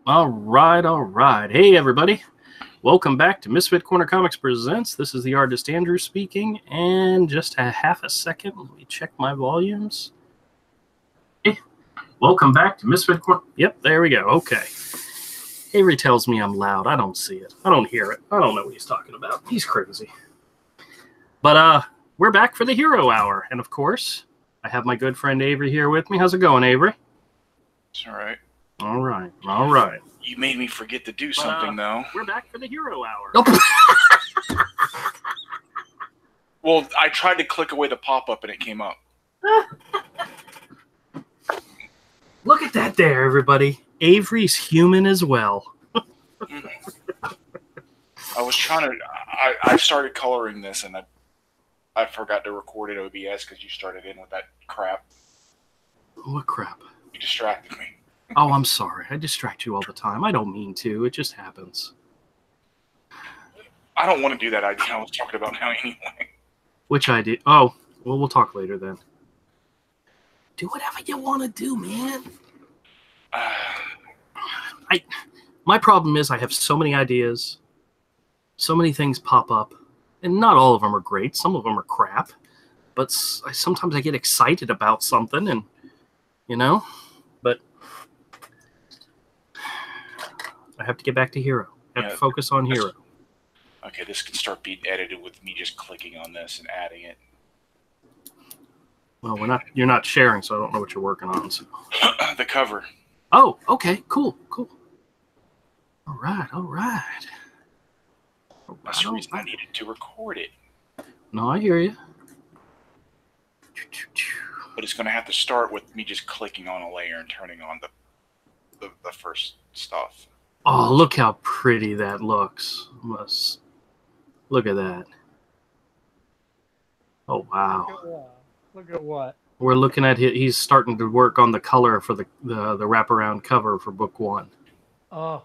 All right. Hey, everybody. Welcome back to Misfit Corner Comics Presents. This is the artist Andrew speaking, and just a half a second, let me check my volumes. Hey, welcome back to Misfit Corner. Yep, there we go. Okay. Avery tells me I'm loud. I don't see it. I don't hear it. I don't know what he's talking about. He's crazy. But we're back for the Hero Hour, and of course, I have my good friend Avery here with me. How's it going, Avery? It's all right. All right. You made me forget to do something, though. We're back for the Hero Hour. Nope. Well, I tried to click away the pop-up and it came up. Look at that there, everybody. Avery's human as well. I was trying to... I started coloring this and I forgot to record it OBS because you started in with that crap. What crap? You distracted me. Oh, I'm sorry. I distract you all the time. I don't mean to. It just happens. I don't want to do that idea I was talking about now anyway. Which idea? Oh, well, we'll talk later then. Do whatever you want to do, man. My problem is I have so many ideas. So many things pop up. And not all of them are great. Some of them are crap. But sometimes I get excited about something and, you know, but I have to get back to Hero. I have to focus on Hero. Okay, this can start being edited with me just clicking on this and adding it. Well, you're not sharing, so I don't know what you're working on. So. The cover. Oh, okay, cool. All right. That's the reason I needed to record it. No, I hear you. But it's going to have to start with me just clicking on a layer and turning on the first stuff. Oh, look how pretty that looks. Look at that. Oh, wow. Look at what? We're looking at he's starting to work on the color for the wraparound cover for book 1. Oh.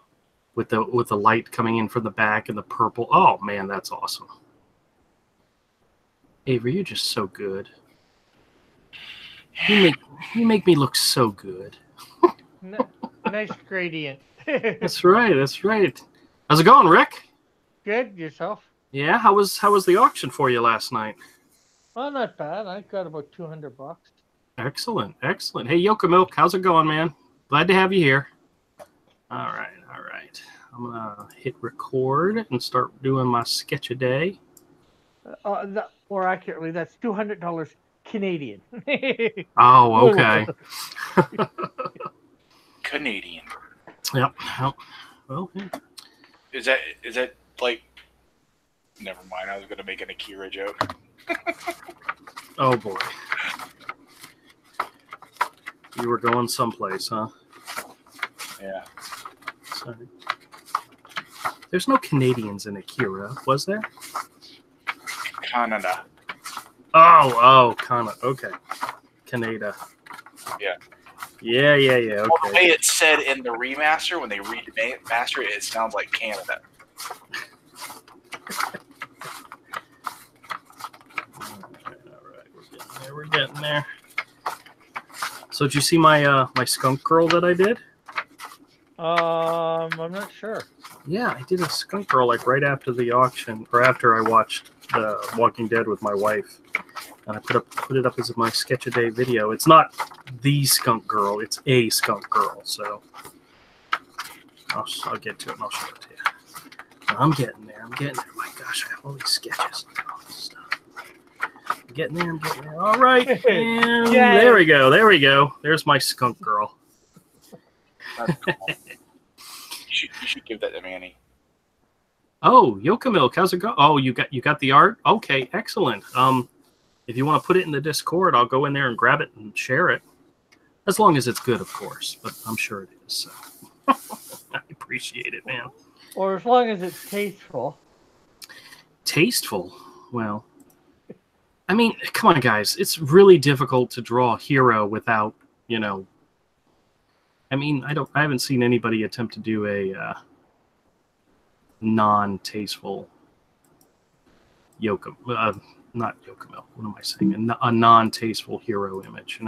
With the light coming in from the back and the purple. Oh, man, that's awesome. Avery, you're just so good. You make me look so good. Nice gradient. That's right. How's it going, Rick? Good. Yourself? Yeah. How was the auction for you last night? Well, not bad. I got about $200. Excellent. Hey, Yoka Milk, how's it going, man? Glad to have you here. All right. I'm gonna hit record and start doing my sketch a day. More accurately, that's $200 Canadian. Oh, okay. Canadian. Yep. Well, yeah. Is that like? Never mind. I was going to make an Akira joke. Oh boy. You were going someplace, huh? Yeah. Sorry. There's no Canadians in Akira, was there? Canada. Oh, Canada. Okay. Canada. Yeah. Yeah. Okay. Well, the way it's said in the remaster, when they remaster it, it sounds like Canada. All right. We're getting there. So did you see my skunk girl that I did? I'm not sure. Yeah, I did a skunk girl like right after the auction, or after I watched The Walking Dead with my wife, and I put it up as my sketch a day video. It's not the skunk girl; it's a skunk girl. So I'll get to it and I'll show it to you. I'm getting there. My gosh, I have all these sketches and all this stuff. I'm getting there. All right, and there we go. There's my skunk girl. You should give that to Manny. Oh, Yoka Milk, how's it go? Oh, you got the art? Okay, excellent. If you want to put it in the Discord, I'll go in there and grab it and share it. As long as it's good, of course, but I'm sure it is. So I appreciate it, man. Or as long as it's tasteful. Tasteful? Well, I mean, come on, guys. It's really difficult to draw a hero without, I mean, I haven't seen anybody attempt to do a non-tasteful not Yoka Milk. What am I saying? A non-tasteful hero image,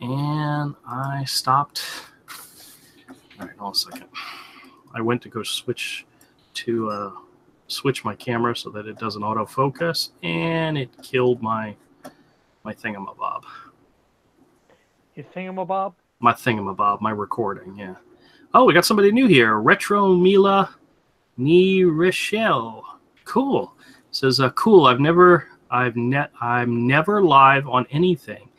And I stopped All right, hold on a second. I went to go switch my camera so that it doesn't autofocus, and it killed my thingamabob. Your thingamabob? My thingamabob, my recording, yeah. Oh, we got somebody new here. Retro Mila Rochelle. Cool. Says, cool. I'm never live on anything.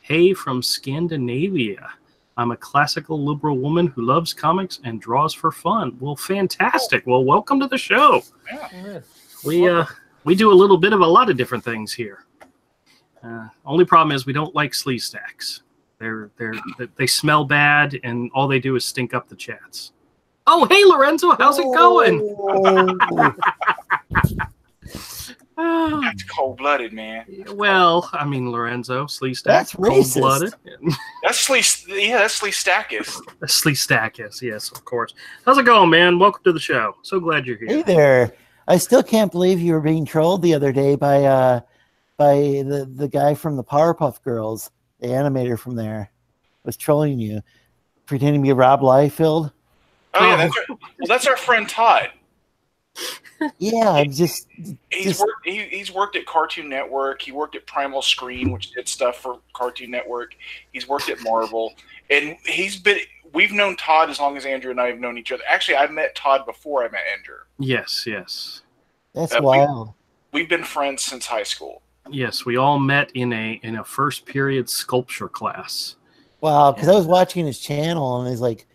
Hey, from Scandinavia. I'm a classical liberal woman who loves comics and draws for fun. Well, fantastic. Well, welcome to the show. Yeah. We do a little bit of a lot of different things here. Only problem is we don't like sleeve stacks. They smell bad, and all they do is stink up the chats. Oh, hey, Lorenzo, how's it going? That's cold-blooded, man. Well, I mean, Lorenzo, sleeve stack, That's racist. cold-blooded. That's Slee Stackis. Sleeve stackis, yes, of course. How's it going, man? Welcome to the show. So glad you're here. Hey there. I still can't believe you were being trolled the other day by the guy from the Powerpuff Girls. The animator from there was trolling you, pretending to be Rob Liefeld. Oh, yeah, that's our friend Todd. Yeah, I'm just he's worked at Cartoon Network. He worked at Primal Screen, which did stuff for Cartoon Network. He's worked at Marvel, and we've known Todd as long as Andrew and I have known each other. Actually, I met Todd before I met Andrew. Yes. that's wild. We've been friends since high school. Yes, we all met in a first period sculpture class. Wow, because I was watching his channel and he's like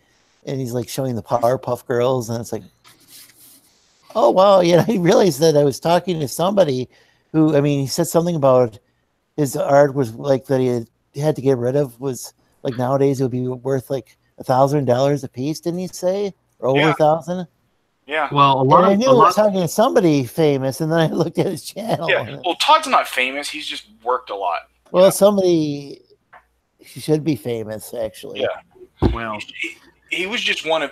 showing the Powerpuff Girls, and it's like, oh wow, yeah. I realized that I was talking to somebody who, I mean, he said something about his art was like that he had to get rid of, was like nowadays it would be worth like $1,000 a piece, didn't he say, or over 1,000? Yeah. Well, I knew I was talking to somebody famous, and then I looked at his channel. Yeah. Well, Todd's not famous. He's just worked a lot. Well, somebody should be famous, actually. Yeah. Well, he was just one of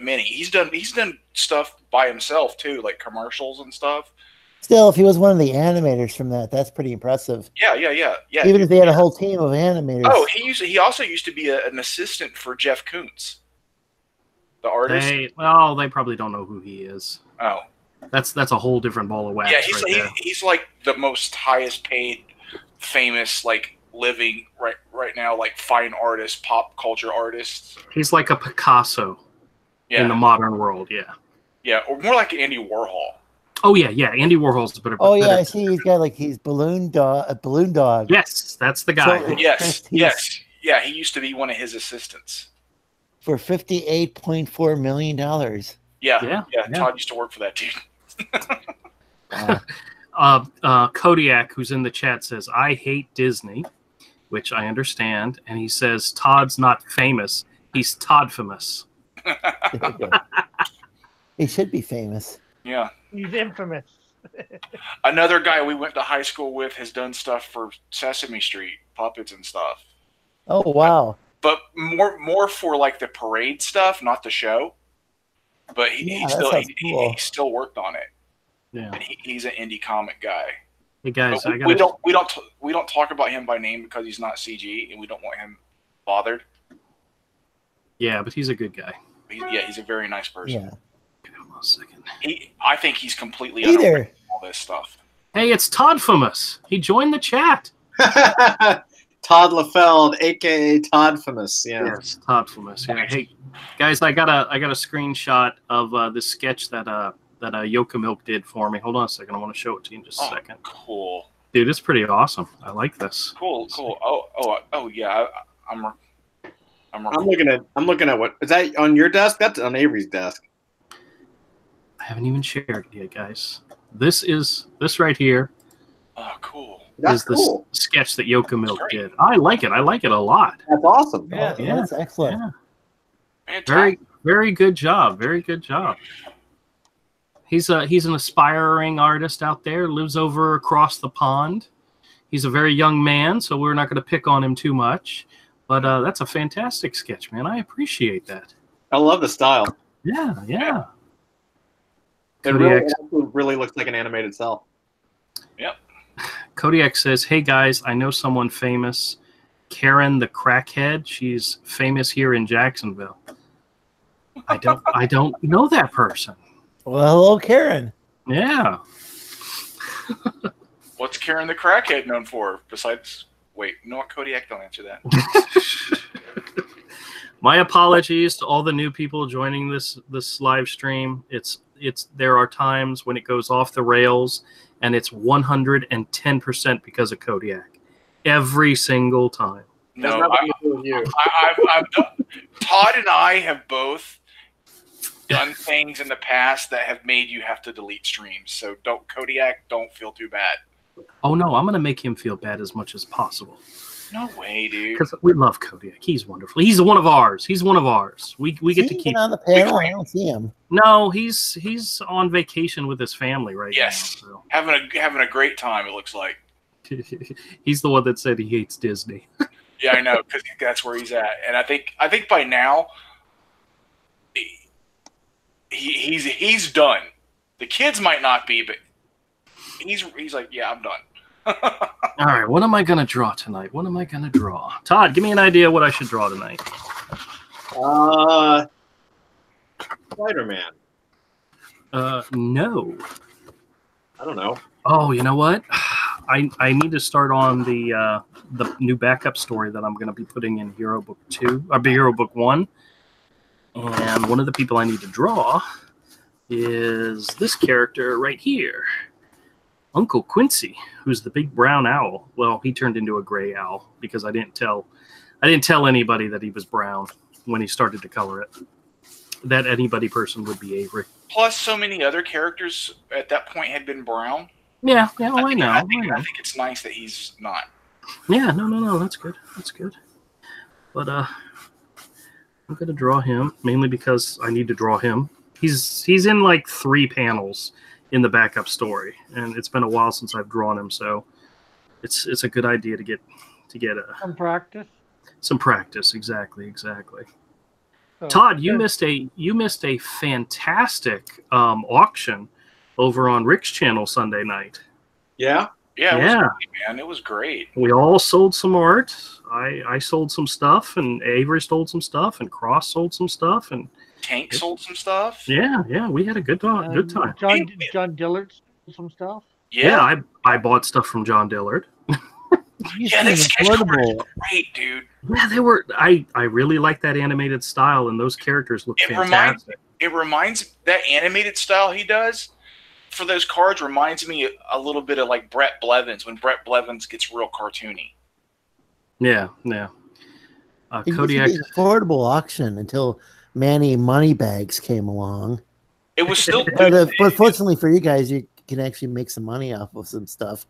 many. He's done stuff by himself too, like commercials and stuff. Still, if he was one of the animators from that's pretty impressive. Yeah. Even if they had a whole team of animators. Oh, he also used to be an assistant for Jeff Koons, the artist. they probably don't know who he is. Oh, That's a whole different ball of wax. Yeah, he's like the most highest paid, famous, like living right now, like fine artist, pop culture artist. He's like a Picasso in the modern world. Yeah, or more like Andy Warhol. Oh yeah. Andy Warhol's a bit of. Oh yeah, I see. He's got like he's balloon dog. Yes, that's the guy. So, yes. Yeah, he used to be one of his assistants for $58.4 million. Yeah. Todd used to work for that dude. Kodiak, who's in the chat, says, I hate Disney, which I understand. And he says, Todd's not famous. He's Todd-famous. He should be famous. Yeah. He's infamous. Another guy we went to high school with has done stuff for Sesame Street, puppets and stuff. Oh, wow. But more for like the parade stuff, not the show. But he still worked on it. Yeah, and he's an indie comic guy. Hey guys, we don't talk about him by name because he's not CG, and we don't want him bothered. Yeah, but he's a good guy. He's a very nice person. Yeah. Okay, hold on a second. I think he's completely unaware of all this stuff. Hey, it's Todd-famous. He joined the chat. Todd LaFeld, aka Todd-famous. Yeah. Yes, Todd-famous. Yeah. Hey, guys, I got a screenshot of this sketch that Yoka Milk did for me. Hold on a second. I want to show it to you in just a second. Cool. Dude, it's pretty awesome. I like this. Cool. Oh yeah. I'm looking at what is that on your desk? That's on Avery's desk. I haven't even shared it yet, guys. This right here. Oh, cool. That's cool. The sketch that Yoka Milk did. I like it. I like it a lot. That's awesome. Yeah, that's excellent. Yeah. Very, very good job. Very good job. He's an aspiring artist out there. Lives over across the pond. He's a very young man, so we're not going to pick on him too much. But that's a fantastic sketch, man. I appreciate that. I love the style. Yeah. It really looks like an animated cell. Yep. Kodiak says, hey, guys, I know someone famous. Karen the Crackhead. She's famous here in Jacksonville. I don't know that person. Well, hello, Karen. Yeah. What's Karen the Crackhead known for? Besides, wait, you know what, Kodiak? Don't answer that. My apologies to all the new people joining this live stream. There are times when it goes off the rails, and it's 110% because of Kodiak. Every single time. No, nothing to do with you. I've done, Todd and I have both done things in the past that have made you have to delete streams. So Kodiak, don't feel too bad. Oh no, I'm gonna make him feel bad as much as possible. No way, dude. Because we love Kodiak. He's wonderful. He's one of ours. We get to keep on the panel. I don't see him. No, he's on vacation with his family right now. So. Having a great time. It looks like. He's the one that said he hates Disney. Yeah, I know, because that's where he's at, and I think by now he's done. The kids might not be, but he's like, yeah, I'm done. All right, what am I gonna draw tonight? What am I gonna draw? Todd, give me an idea what I should draw tonight. Spider-Man. No. I don't know. Oh, you know what? I need to start on the new backup story that I'm going to be putting in Hero Book 2, or Hero Book 1. And one of the people I need to draw is this character right here. Uncle Quincy, who's the big brown owl. Well, he turned into a gray owl because I didn't tell anybody that he was brown when he started to color it. That anybody person would be Avery. Plus, so many other characters at that point had been brown. Yeah, I know. I think it's nice that he's not. Yeah, no, that's good. That's good. But I'm gonna draw him mainly because I need to draw him. He's in like 3 panels in the backup story, and it's been a while since I've drawn him, so it's a good idea to get some practice. Some practice, exactly. So, Todd, you missed a fantastic auction over on Rick's channel Sunday night. Yeah? Yeah, it was great, man. It was great. We all sold some art. I sold some stuff, and Avery sold some stuff, and Cross sold some stuff, and Tank sold some stuff. Yeah, we had a good time. John Dillard sold some stuff. Yeah, I bought stuff from John Dillard. Yeah, that sketch cover is great, dude. Yeah, they were. I really like that animated style, and those characters look fantastic. It reminds that animated style he does for those cards reminds me a little bit of like Brett Blevins when Brett Blevins gets real cartoony. Yeah. Kodiak. It was an affordable auction until Manny Moneybags came along. It was still but fortunately for you guys, you can actually make some money off of some stuff.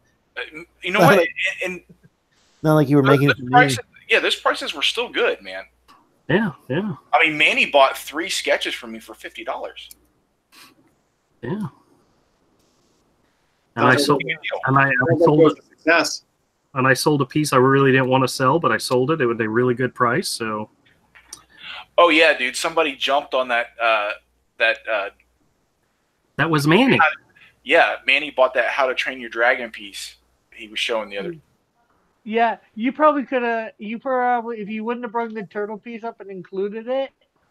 You know what? And not like you were making it. Those prices were still good, man. Yeah. I mean, Manny bought 3 sketches from me for $50. Yeah. And I sold a piece I really didn't want to sell, but I sold it. It was a really good price. So. Oh yeah, dude! Somebody jumped on that. That was Manny. Manny bought that How to Train Your Dragon piece. He was showing the other. Yeah, you probably could have. You probably, if you wouldn't have brought the turtle piece up and included it,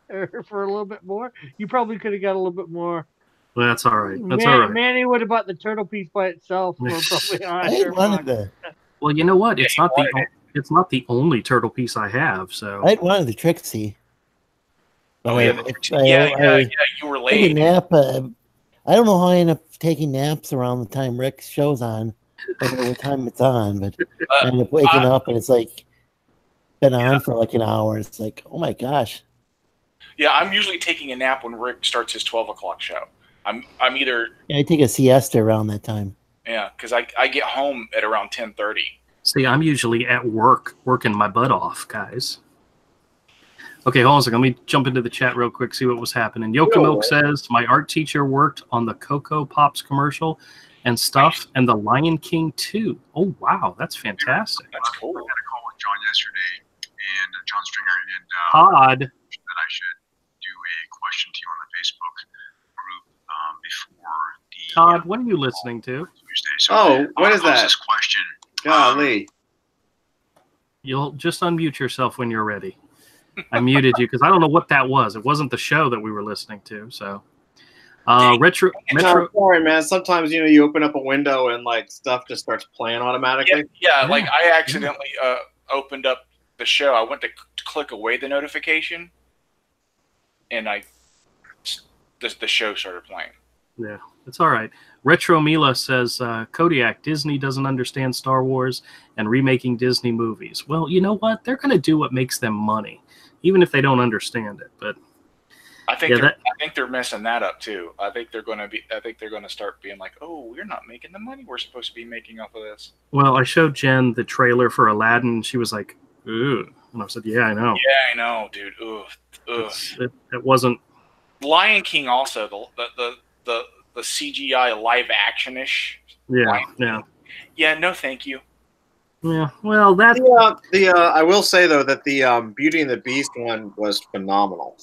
or for a little bit more, you probably could have got a little bit more. Well, that's all right. All right. Manny would have bought the turtle piece by itself. Well, you know what? It's not the only turtle piece I have. So I wanted the Trixie. Oh yeah, you were late. Nap. I don't know how I end up taking naps around the time Rick's show's on. I don't know what time it's on, but I end up waking up and it's like been on for like an hour. It's like, oh my gosh. Yeah, I'm usually taking a nap when Rick starts his 12 o'clock show. I'm either. Yeah, I take a siesta around that time. Yeah, because I get home at around 10:30. See, I'm usually at work working my butt off, guys. Okay, hold on a second. Let me jump into the chat real quick, see what was happening. Yokamilk says, my art teacher worked on the Cocoa Pops commercial and stuff, and the Lion King 2. Oh, wow, that's fantastic. That's cool. I had a call with John yesterday, and John Stringer, and Todd. That I should do a question to you on the Facebook group before the... Todd, what are you listening to? Tuesday. So, what is that? This question. Golly. You'll just unmute yourself when you're ready. I muted you because I don't know what that was. It wasn't the show that we were listening to. So, Metro. No, sorry, man. Sometimes you open up a window and like stuff just starts playing automatically. Yeah. Like I accidentally opened up the show. I went to click away the notification, and the show started playing. Yeah, it's all right. Retro Mila says, Kodiak, Disney doesn't understand Star Wars and remaking Disney movies. Well, you know what? They're going to do what makes them money, even if they don't understand it. But I think they're messing that up too. I think they're going to start being like, "Oh, we're not making the money we're supposed to be making off of this." Well, I showed Jen the trailer for Aladdin, and she was like, "Ooh," and I said, "Yeah, I know." Yeah, I know, dude. Ugh. It wasn't. Lion King also the CGI live action-ish. Yeah. Yeah, no, thank you. Yeah. Well, that. I will say though that the Beauty and the Beast one was phenomenal.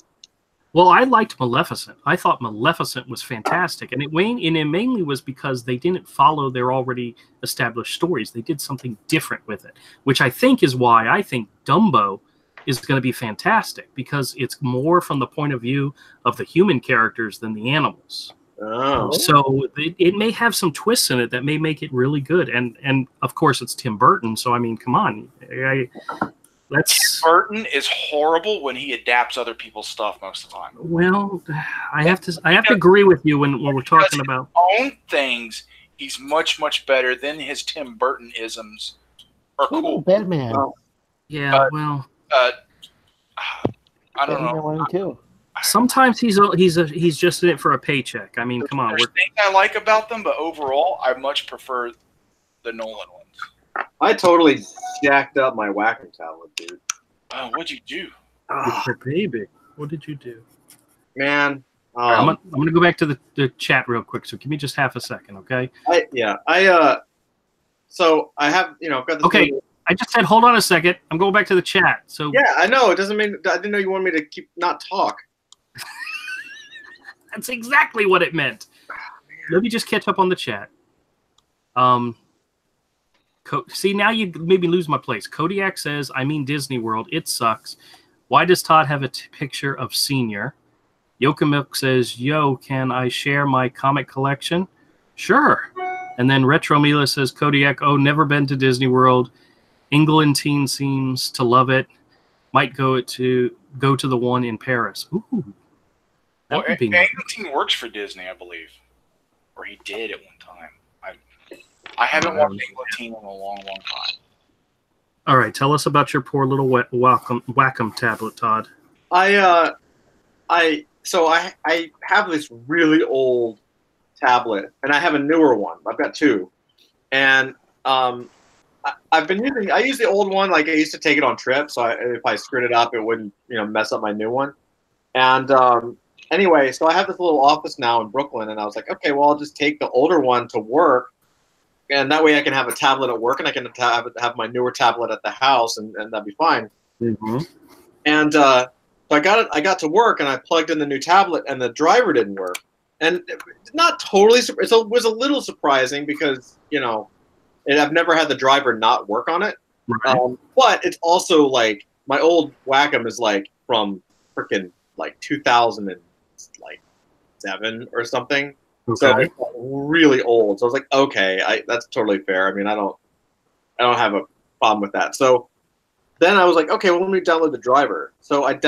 Well, I liked Maleficent. I thought Maleficent was fantastic, and it mainly was because they didn't follow their already established stories. They did something different with it, which I think is why I think Dumbo is going to be fantastic, because it's more from the point of view of the human characters than the animals. Oh. So it may have some twists in it that may make it really good, and of course it's Tim Burton. So I mean, come on, Tim Burton is horrible when he adapts other people's stuff most of the time. Well, I have to agree with you when we're talking about own things. He's much better than his Tim Burton isms are cool. Batman. Yeah, I don't know. One too. Sometimes he's just in it for a paycheck. I mean, come on. There's things I like about them, but overall, I much prefer the Nolan ones. I totally jacked up my Wacom tablet, dude. Oh, what'd you do? Baby, what did you do? Man, I'm gonna go back to the chat real quick. So give me just half a second, okay? So I have, I've got this. Okay, I just said hold on a second. I'm going back to the chat. So yeah, I know. It doesn't mean I didn't know you wanted me to keep not talk. That's exactly what it meant. Let me just catch up on the chat. See, now you made me lose my place. Kodiak says, I mean Disney World. It sucks. Why does Todd have a picture of Senior? Yokamilk says, yo, can I share my comic collection? Sure. And then Retro Mila says, Kodiak, oh, never been to Disney World. England teen seems to love it. Might go to the one in Paris. Ooh. Well, England works for Disney, I believe. Or he did at one time. I haven't watched England in a long time. All right, tell us about your poor little Wacom tablet, Todd. I have this really old tablet, and I have a newer one. I've got two, and I use the old one. Like I used to take it on trips, so if I screwed it up, it wouldn't mess up my new one. And anyway, so I have this little office now in Brooklyn, and I was like, okay, well, I'll just take the older one to work. And that way I can have a tablet at work, and I can have my newer tablet at the house, and that'd be fine. Mm-hmm. And so I got to work, and I plugged in the new tablet, and the driver didn't work. And not totally, it was a little surprising because, I've never had the driver not work on it. Right. But it's also like my old Wacom is like from freaking like 2007 or something. Okay. So it's really old. So I was like, okay, that's totally fair. I mean, I don't have a problem with that. So then I was like, okay, well, let me download the driver. So I went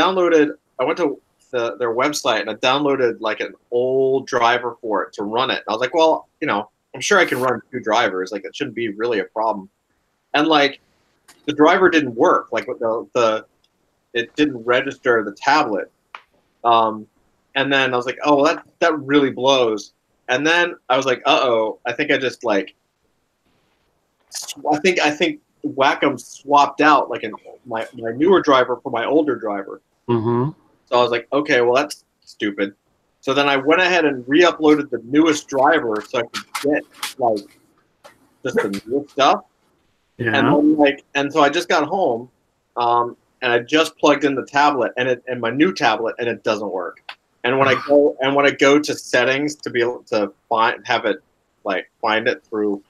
to their website, and I downloaded like an old driver for it to run it. And I was like, well, I'm sure I can run two drivers. Like it shouldn't be really a problem. And like the driver didn't work. Like it didn't register the tablet. And then I was like, oh, that really blows. And then I was like, uh-oh, I think I just I think Wacom swapped out like my newer driver for my older driver. Mm-hmm. So I was like, okay, well, that's stupid. So then I went ahead and re-uploaded the newest driver so I could get just the new stuff. Yeah. And then, and so I just got home, and I just plugged in the tablet and my new tablet, and it doesn't work. And when I go to settings to be able to find it through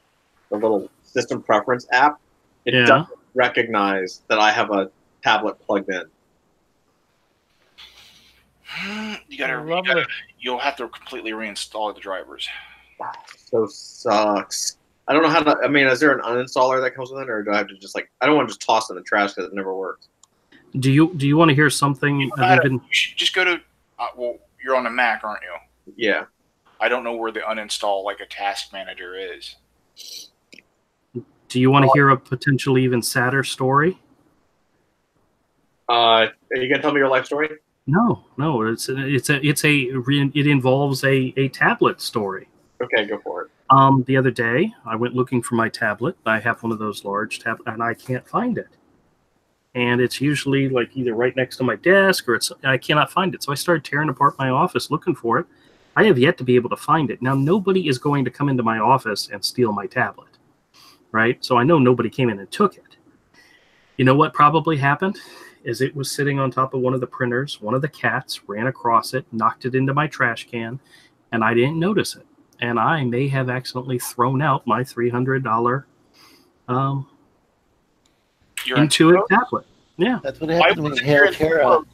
the little system preference app, it doesn't recognize that I have a tablet plugged in. You'll have to completely reinstall the drivers. So sucks. I don't know how to. I mean, is there an uninstaller that comes with it, or do I have to just like? I don't want to just toss it in the trash because it never works. Do you want to hear something? You should just go to. Well, you're on a Mac, aren't you? Yeah. I don't know where the uninstall like a task manager is. Do you want to hear a potentially even sadder story? Are you gonna tell me your life story? No. It involves a tablet story. Okay, go for it. The other day, I went looking for my tablet. I have one of those large tablets, and I can't find it. And it's usually like either right next to my desk, or I cannot find it. So I started tearing apart my office looking for it. I have yet to be able to find it. Now, nobody is going to come into my office and steal my tablet, right? So I know nobody came in and took it. You know what probably happened? Is it was sitting on top of one of the printers. One of the cats ran across it, knocked it into my trash can, and I didn't notice it. And I may have accidentally thrown out my $300 Intuit tablet. Yeah. That's what happened when you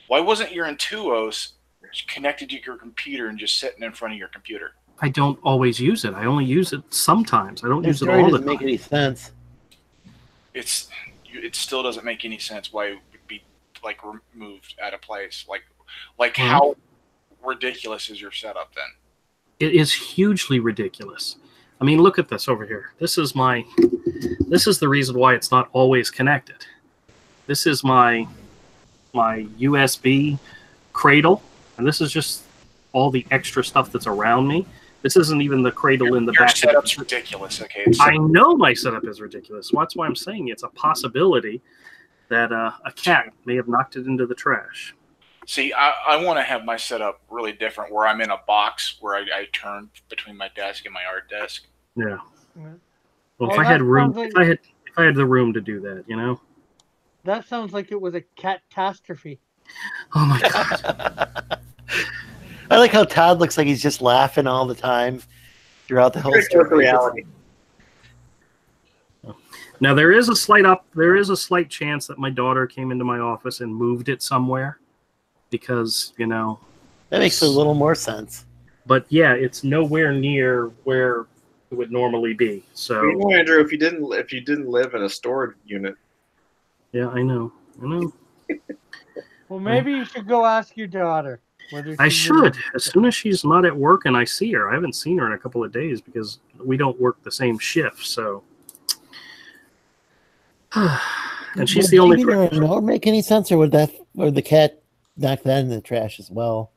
Why wasn't your Intuos connected to your computer and just sitting in front of your computer? I don't always use it. I only use it sometimes. I don't use it all the time. Doesn't make any sense. It still doesn't make any sense why it would be like removed out of place. Like how ridiculous is your setup then? It is hugely ridiculous. I mean, look at this over here. This is the reason why it's not always connected. This is my USB cradle, and this is just all the extra stuff that's around me. This isn't even the cradle in the back. Your setup's ridiculous. Okay. I know my setup is ridiculous. Well, that's why I'm saying it's a possibility that a cat may have knocked it into the trash. See, I want to have my setup really different, where I'm in a box where I turn between my desk and my art desk. Yeah. Well, if I had room, if I had the room to do that, you know. That sounds like it was a catastrophe. Oh my god. I like how Todd looks like he's just laughing all the time throughout the whole story. Reality. Now there is a slight chance that my daughter came into my office and moved it somewhere, because that makes a little more sense. But yeah, it's nowhere near where it would normally be. So Andrew, if you didn't live in a storage unit. Yeah, I know. Well, maybe you should go ask your daughter. I should, as soon as she's not at work and I see her. I haven't seen her in a couple of days because we don't work the same shift. So, and she's the only person. Would it make any sense, or would the cat knock that in the trash as well?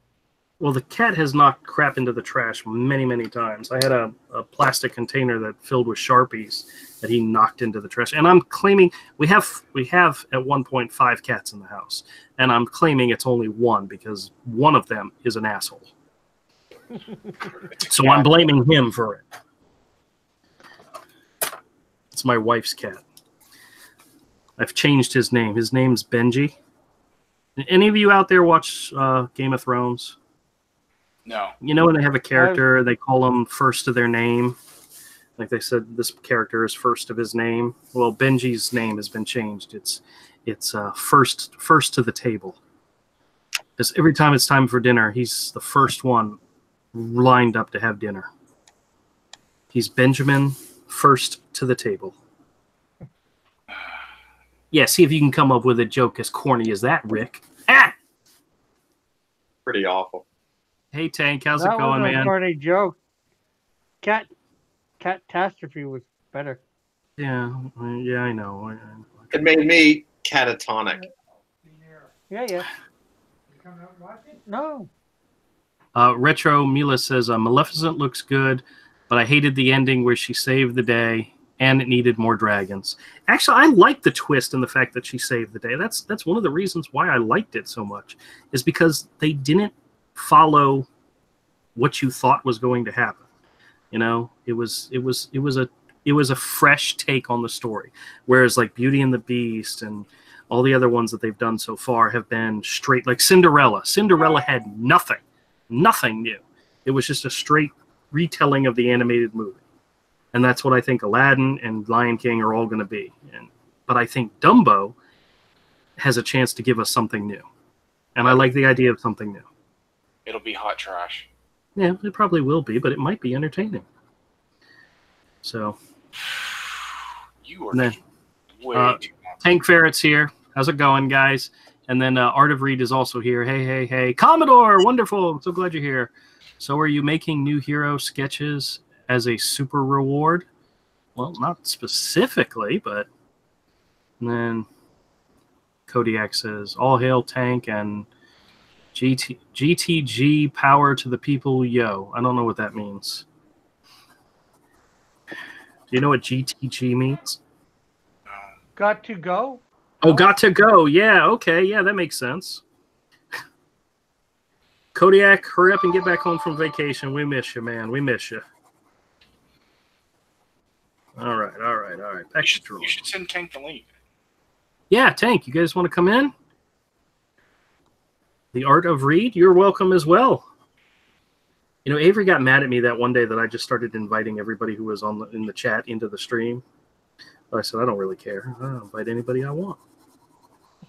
Well, the cat has knocked crap into the trash many, many times. I had a plastic container that filled with Sharpies that he knocked into the trash. And I'm claiming we have at one point 5 cats in the house. And I'm claiming it's only one because one of them is an asshole. So I'm blaming him for it. It's my wife's cat. I've changed his name. His name's Benji. Any of you out there watch Game of Thrones? No. You know when they have a character, they call them first of their name? Like they said, this character is first of his name. Well, Benji's name has been changed. It's first to the table. Because every time it's time for dinner, he's the first one lined up to have dinner. He's Benjamin, first to the table. Yeah, see if you can come up with a joke as corny as that, Rick. Ah! Pretty awful. Hey, Tank, how's it going, man? That was a corny joke. Catastrophe was better. Yeah, I know. It made me catatonic. Yeah. No. Retro Mila says, Maleficent looks good, but I hated the ending where she saved the day and it needed more dragons. Actually, I like the twist and the fact that she saved the day. That's one of the reasons why I liked it so much, is because they didn't follow what you thought was going to happen. It was a fresh take on the story. Whereas like Beauty and the Beast and all the other ones that they've done so far have been straight, like Cinderella. Cinderella had nothing new. It was just a straight retelling of the animated movie. And that's what I think Aladdin and Lion King are all going to be. But I think Dumbo has a chance to give us something new. And I like the idea of something new. it'll be hot trash. Yeah, it probably will be, but it might be entertaining. So, You are and then, way too much. Tank Ferret's here. How's it going, guys? And then Art of Reed is also here. Hey. Commodore, wonderful. I'm so glad you're here. So are you making new hero sketches as a super reward? Well, not specifically, but and then Kodiak says, all hail Tank and GTG power to the people, yo. I don't know what that means. Do you know what GTG means? Got to go? Oh, got to go. Yeah, okay. Yeah, that makes sense. Kodiak, hurry up and get back home from vacation. We miss you, man. We miss you. All right. Back to drawing. You should send Tank the link. Yeah, Tank, you guys want to come in? The Art of Reed, you're welcome as well. You know, Avery got mad at me that one day that I just started inviting everybody who was in the chat into the stream. But I said, I don't really care. I'll invite anybody I want.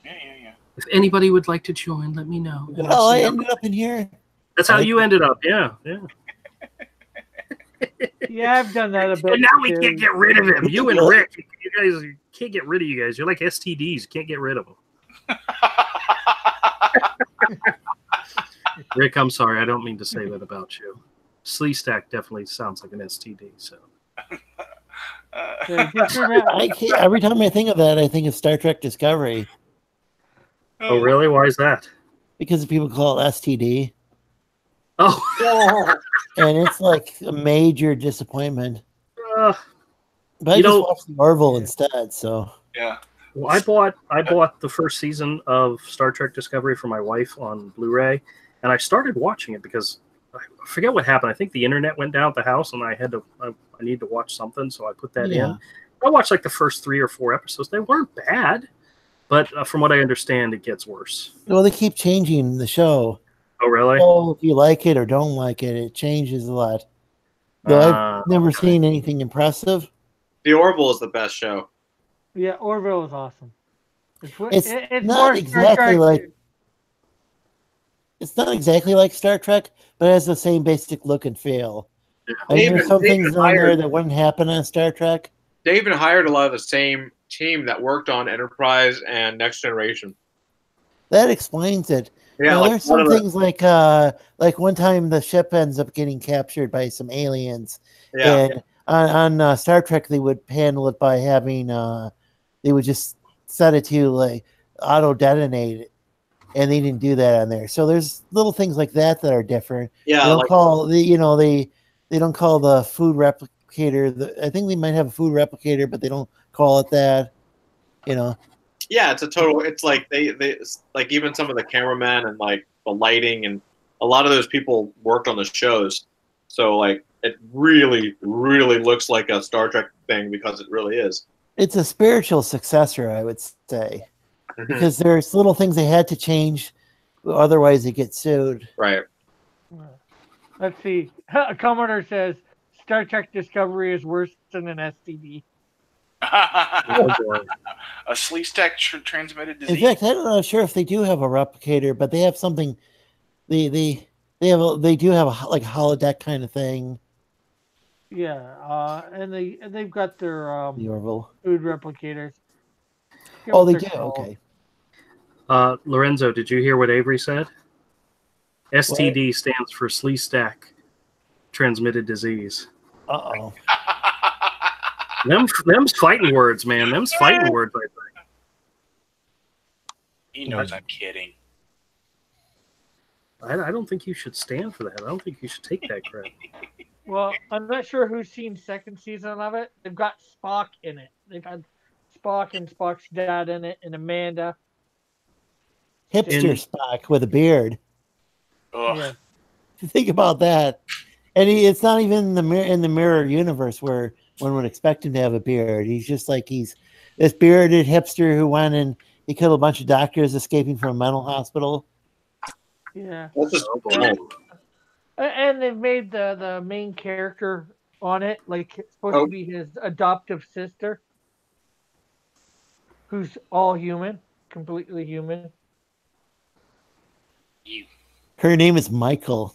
Yeah. If anybody would like to join, let me know. Well, I ended up in here. That's how you ended up. Yeah. Yeah, I've done that a bit. And now we can't get rid of him. You and Rick, you guys can't get rid of you guys. You're like STDs. You can't get rid of them. Rick, I'm sorry. I don't mean to say that about you. Slee Stack definitely sounds like an STD. So. Every time I think of that, I think of Star Trek Discovery. Oh, really? Why is that? Because people call it STD. Oh. And it's like a major disappointment. But I just watched the Orville instead, so. Yeah. Well, I bought the first season of Star Trek Discovery for my wife on Blu-ray, and I started watching it because I forget what happened. I think the internet went down at the house, and I need to watch something, so I put that in. I watched like the first 3 or 4 episodes. They weren't bad, but from what I understand, it gets worse. Well, they keep changing the show. Oh, really? So if you like it or don't like it, it changes a lot. Though I've never seen anything impressive. The Orville is the best show. Yeah, Orville is awesome. It's not exactly like. It's not exactly like Star Trek, but it has the same basic look and feel. Yeah. There's some things on there that wouldn't happen on Star Trek. They even hired a lot of the same team that worked on Enterprise and Next Generation. That explains it. Yeah, like there's some things like one time the ship ends up getting captured by some aliens. Yeah. And on Star Trek, they would handle it by having they would just set it to like auto detonate it, and they didn't do that on there. So there's little things like that are different. Yeah, they don't they don't call the food replicator. I think they might have a food replicator, but they don't call it that. Yeah, it's like they like even some of the cameramen and like the lighting and a lot of those people worked on the shows. So like it really, really looks like a Star Trek thing because it really is. It's a spiritual successor, I would say, because there's little things they had to change, otherwise they get sued. Right. Let's see. A commenter says Star Trek Discovery is worse than an STD. A Slee Stack transmitted disease. In fact, I'm not sure if they do have a replicator, but they have something. They do have a like holodeck kind of thing. Yeah, and they've got their the Orville food replicators. Oh, they do. Okay. Lorenzo, did you hear what Avery said? STD stands for Slee Stack transmitted disease. Uh-oh. Them's fighting words, man. Them's fighting words, I think. He knows I'm kidding. I don't think you should stand for that. I don't think you should take that credit. Well, I'm not sure who's seen second season of it. They've got Spock in it. They've had Spock and Spock's dad in it, and Amanda. Hipster Spock with a beard. Yeah. Think about that. And it's not even in the mirror universe where one would expect him to have a beard. He's just like he's this bearded hipster who went and he killed a bunch of doctors escaping from a mental hospital. Yeah. And they've made the main character on it like it's supposed to be his adoptive sister, who's all human, completely human. Her name is Michael.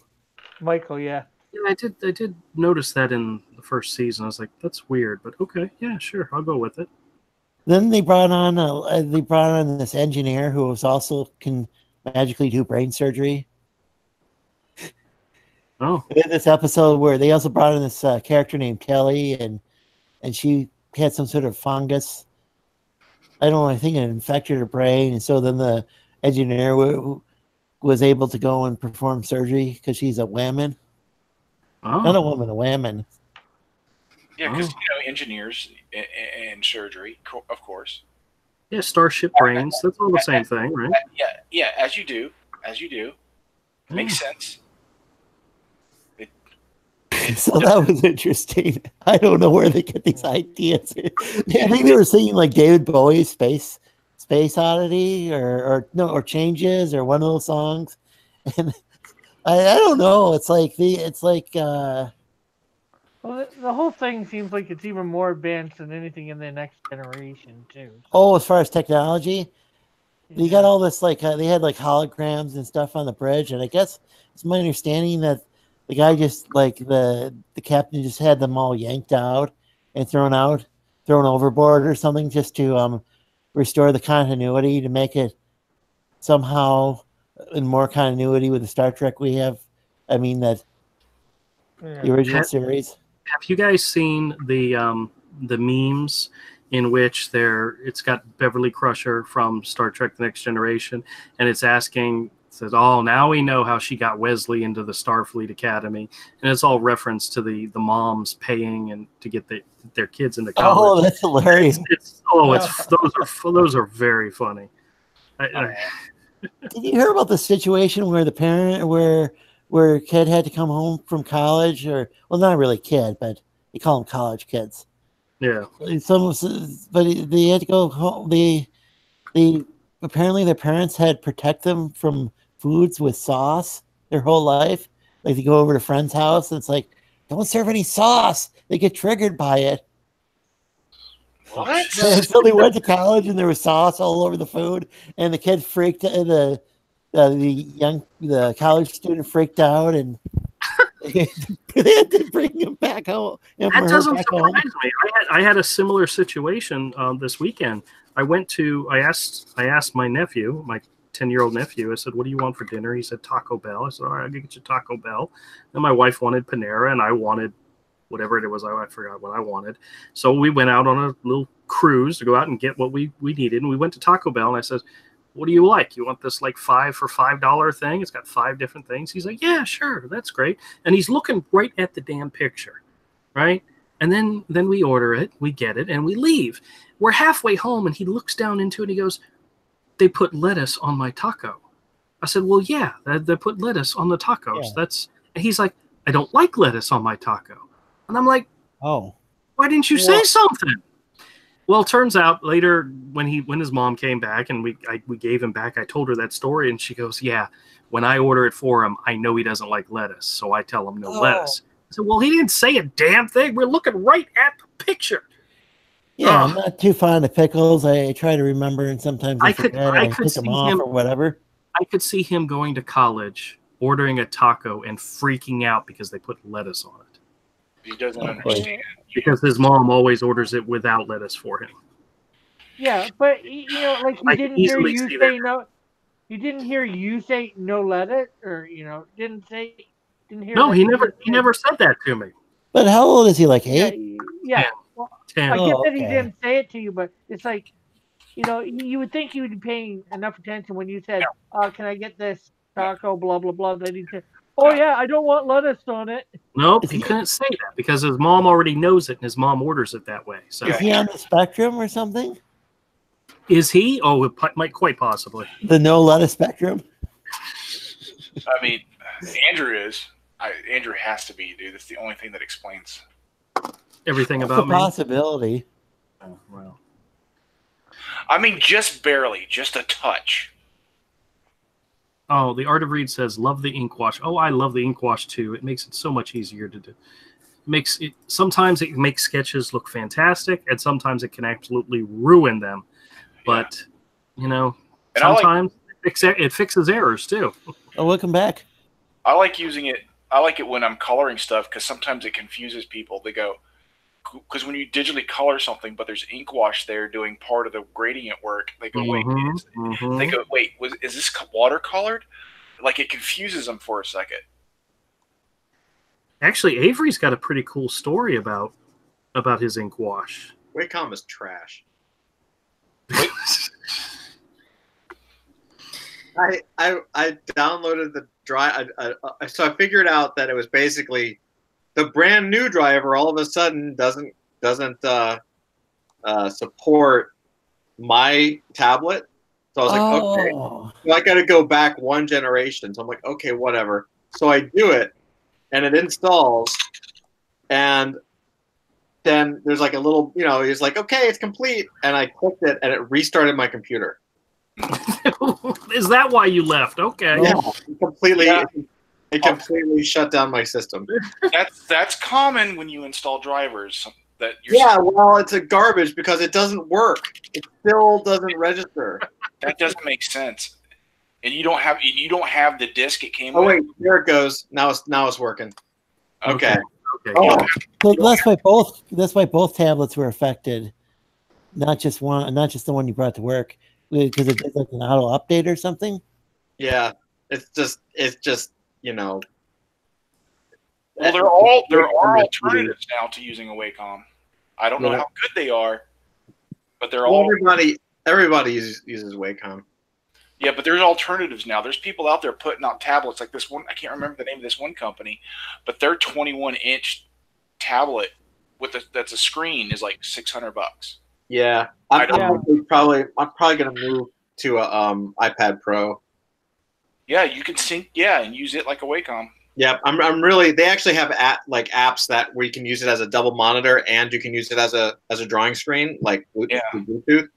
Michael, yeah. Yeah, I did notice that in the first season. I was like, that's weird, but okay, yeah, sure, I'll go with it. Then they brought on this engineer who was also can magically do brain surgery. Oh, In this episode where they also brought in this character named Kelly, and she had some sort of fungus. I don't know. I think it infected her brain, and so then the engineer was able to go and perform surgery because she's a woman. Not a woman, a woman. Yeah, because engineers and surgery, of course. Yeah, starship brains. That's all the same thing, right? Yeah. As you do. Makes sense. So that was interesting. I don't know where they get these ideas. I think they were singing like David Bowie's Space Oddity or Changes or one of those songs. And I don't know. Well, the whole thing seems like it's even more advanced than anything in the next generation too. Oh, as far as technology, you got all this they had like holograms and stuff on the bridge, and I guess it's my understanding that the guy just the captain just had them all yanked out and thrown overboard or something just to restore the continuity to make it somehow in more continuity with the Star Trek we have. I mean the original series. Have you guys seen the memes in which it's got Beverly Crusher from Star Trek: The Next Generation, and it's says, "Oh, now we know how she got Wesley into the Starfleet Academy," and it's all reference to the moms paying and to get their kids into college. Oh, that's hilarious! Those are very funny. Did you hear about the situation where the parent where a kid had to come home from college, or not really kid, but they call them college kids. Yeah. But they had to go home. Apparently their parents had protect them from foods with sauce their whole life. Like they go over to a friend's house and it's like, don't serve any sauce. They get triggered by it. What? So they went to college and there was sauce all over the food, and the kid freaked. The college student freaked out, and they had to bring him back home. That doesn't surprise me. I had a similar situation this weekend. I asked my nephew, my 10-year-old nephew, I said, "What do you want for dinner?" He said, "Taco Bell." I said, "All right, I'll get you Taco Bell." And my wife wanted Panera, and I wanted whatever it was. I forgot what I wanted. So we went out on a little cruise to go out and get what we needed. And we went to Taco Bell, and I said, "What do you like? You want this like $5 thing? It's got 5 different things." He's like, "Yeah, sure. That's great." And he's looking right at the damn picture, right? And then we order it, we get it, and we leave. We're halfway home, and he looks down into it, and he goes, "They put lettuce on my taco." I said, "Well, yeah, they put lettuce on the tacos." Yeah. And he's like, "I don't like lettuce on my taco." And I'm like, "Oh, why didn't you say something?" Well, it turns out later when his mom came back and we gave him back, I told her that story, and she goes, "Yeah, when I order it for him, I know he doesn't like lettuce, so I tell him no lettuce." I said, "Well, he didn't say a damn thing. We're looking right at the picture." Yeah, I'm not too fond of pickles. I try to remember, and sometimes I forget. I could see them off or whatever. I could see him going to college, ordering a taco, and freaking out because they put lettuce on it. He doesn't understand. Because his mom always orders it without lettuce for him. Yeah, but like he didn't hear you say no. He didn't hear you say no lettuce, or didn't hear. No, he never said that to me. But how old is he? Like 8? Yeah. Well, 10. I get that he didn't say it to you, but it's like, you would think he would be paying enough attention when you said, "Can I get this taco?" Blah blah blah. That he said, "Oh yeah, I don't want lettuce on it." Nope, he couldn't say that because his mom already knows it and his mom orders it that way. So is he on the spectrum or something? Is he? Oh, it might quite possibly. The no lettuce spectrum? I mean, Andrew is. Andrew has to be, dude. That's the only thing that explains everything That's about a me. Possibility. Oh, well. I mean, just barely, just a touch. Oh, the Art of Read says, "Love the ink wash." Oh, I love the ink wash too. It makes it so much easier to do. Sometimes it makes sketches look fantastic, and sometimes it can absolutely ruin them. But sometimes it fixes errors too. Oh, welcome back. I like using it. I like it when I'm coloring stuff because sometimes it confuses people. They go, because when you digitally color something, but there's ink wash there doing part of the gradient work, they go, wait, they go, wait, is this watercolored? Like it confuses them for a second. Actually, Avery's got a pretty cool story about his ink wash. Wacom is trash. I downloaded the drive. So I figured out that it was basically the brand new driver. All of a sudden doesn't support my tablet. So I was like, okay, so I got to go back one generation. So I'm like, okay, whatever. So I do it, and it installs, and then there's like a little, he's like, okay, it's complete, and I clicked it, and it restarted my computer. Is that why you left? Okay. Yeah, it completely shut down my system. That's common when you install drivers. Well, it's a garbage because it doesn't work. It still doesn't register. That doesn't make sense. And you don't have the disc it came with. Oh wait, there it goes. Now it's working. Okay. Oh, so that's why both tablets were affected, not just the one you brought to work, because it did like an auto update or something. Yeah, it's just Well, there are alternatives now to using a Wacom. I don't know how good they are, but they're all. Everybody uses Wacom. Yeah, but there's alternatives now. There's people out there putting out tablets like this one. I can't remember the name of this one company, but their 21-inch tablet that's a screen is like $600. Yeah, I'm probably gonna move to a iPad Pro. Yeah, you can sync. Yeah, and use it like a Wacom. Yeah, I'm really. They actually have apps that where you can use it as a double monitor and you can use it as a drawing screen, like Bluetooth.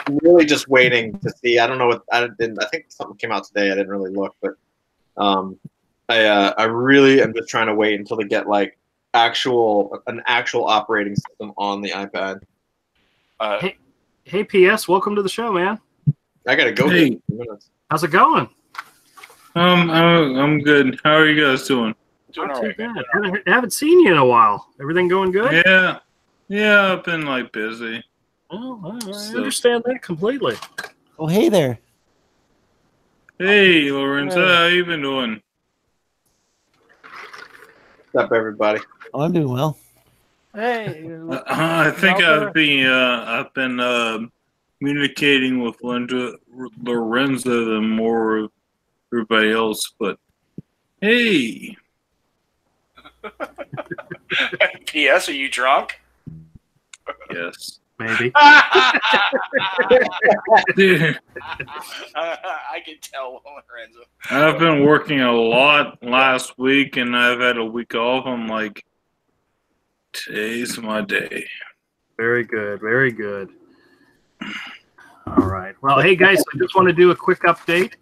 I'm really just waiting to see. I don't know what I think something came out today. I didn't really look, but I really am just trying to wait until they get like an actual operating system on the iPad. Hey, PS, welcome to the show, man. I gotta go. Hey. How's it going? I'm good. How are you guys doing? Not too bad. Haven't seen you in a while. Everything going good? Yeah. I've been like busy. Oh, I understand that completely. Oh, hey there. Hey, Lorenzo, how you been doing? What's up, everybody? Oh, I'm doing well. Hey. I think I've been communicating with Lorenzo than more of everybody else, but hey. P.S. Are you drunk? Yes. Maybe. I can tell, Lorenzo. I've been working a lot last week, and I've had a week off. I'm like, today's my day. Very good. Very good. All right. Well, hey, guys, I just want to do a quick update.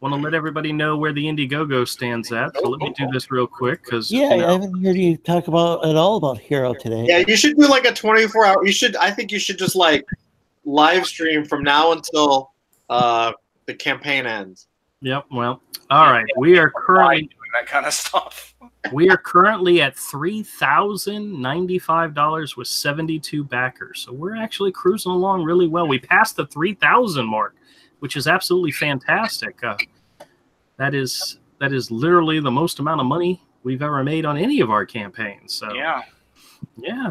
Want to let everybody know where the Indiegogo stands at. So let me do this real quick because I haven't heard you talk about Hero today. Yeah, you should do like a 24-hour. I think you should just like live stream from now until the campaign ends. Yep. Well, all right. We are currently doing that kind of stuff. We are currently at $3,095 with 72 backers. So we're actually cruising along really well. We passed the 3,000 mark, which is absolutely fantastic. That is literally the most amount of money we've ever made on any of our campaigns. So yeah,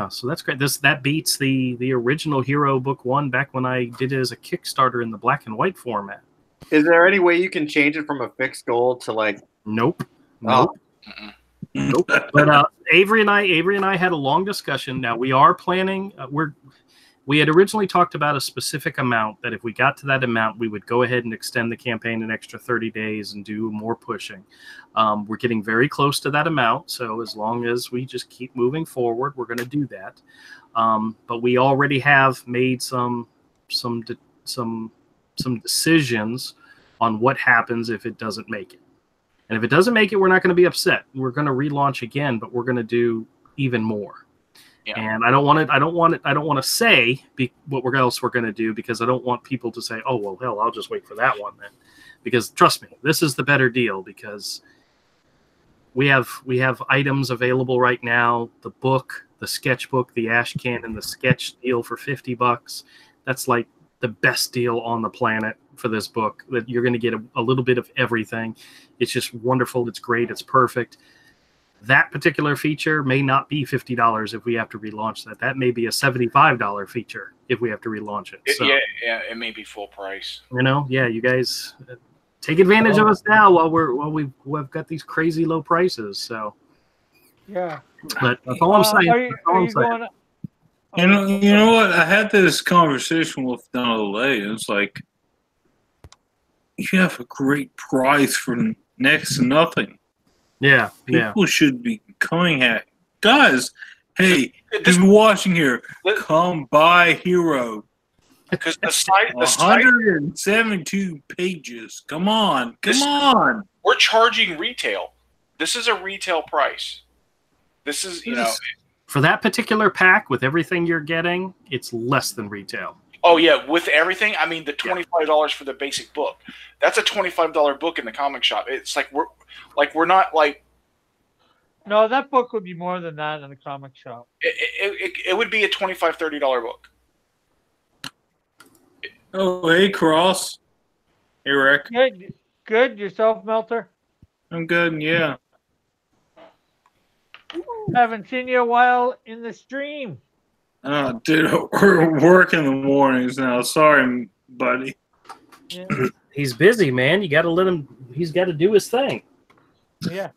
so that's great. That beats the original Hero Book 1 back when I did it as a Kickstarter in the black and white format. Is there any way you can change it from a fixed goal to like? Nope. Nope. But Avery and I had a long discussion. Now we are planning. We had originally talked about a specific amount that if we got to that amount, we would go ahead and extend the campaign an extra 30 days and do more pushing. We're getting very close to that amount. So as long as we just keep moving forward, we're going to do that. But we already have made some decisions on what happens if it doesn't make it. And if it doesn't make it, we're not going to be upset. We're going to relaunch again, but we're going to do even more. Yeah. And I don't want to say what else we're going to do because I don't want people to say, "Oh, well, hell, I'll just wait for that one then." because trust me, this is the better deal because we have items available right now. The book, the sketchbook, the ash can, and the sketch deal for $50. That's like the best deal on the planet for this book. That you're going to get a little bit of everything. It's just wonderful. It's great. It's perfect. That particular feature may not be $50 if we have to relaunch that. That may be a $75 feature if we have to relaunch it. So, yeah, it may be full price. You know, yeah, you guys take advantage of us now while we've got these crazy low prices. So Yeah. But that's all I'm saying. You know what? I had this conversation with Donald. It's like you have a great price for next to nothing. Yeah, people should be coming at guys. Hey, people watching here, come buy Hero. Because the site 172 pages. Come on. We're charging retail. This is a retail price. This is, for that particular pack with everything you're getting, it's less than retail. Oh yeah, with everything. I mean, the $25 for the basic book. That's a $25 book in the comic shop. It's like we're not like. No, that book would be more than that in the comic shop. It would be a $25, $30 book. Oh, hey, Cross. Hey, Rick. Good. Yourself, Melter? I'm good, yeah. Haven't seen you a while in the stream. Dude, we're working in the mornings now. Sorry, buddy. Yeah. He's busy, man. You got to let him. He's got to do his thing. Yeah.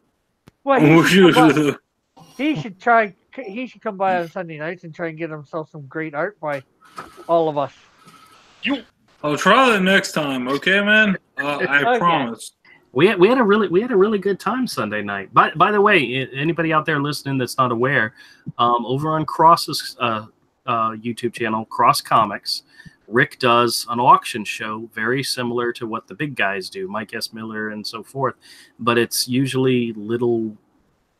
Well, he should try. He should come by on Sunday nights and try and get himself some great art by all of us. I'll try that next time, okay, man? I promise. We had a really good time Sunday night. By the way, anybody out there listening that's not aware, over on Cross's YouTube channel, Cross Comics, Rick does an auction show very similar to what the big guys do, Mike S. Miller and so forth. But it's usually little,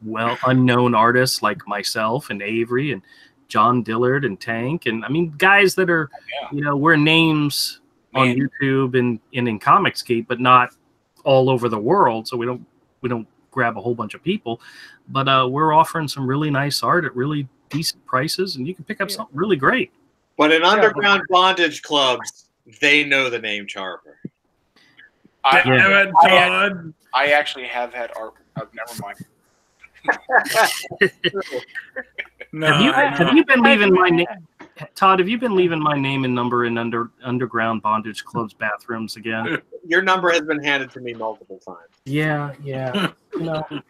unknown artists like myself and Avery and John Dillard and Tank, and I mean guys that are, we're names on YouTube and in Comicsgate, but not all over the world. So we don't grab a whole bunch of people, but we're offering some really nice art at really decent prices, and you can pick up something really great. But in underground bondage clubs, they know the name Charper. I actually have had art. Never mind. Have you been leaving my name, Todd? Have you been leaving my name and number in underground bondage clubs bathrooms again? Your number has been handed to me multiple times. Yeah.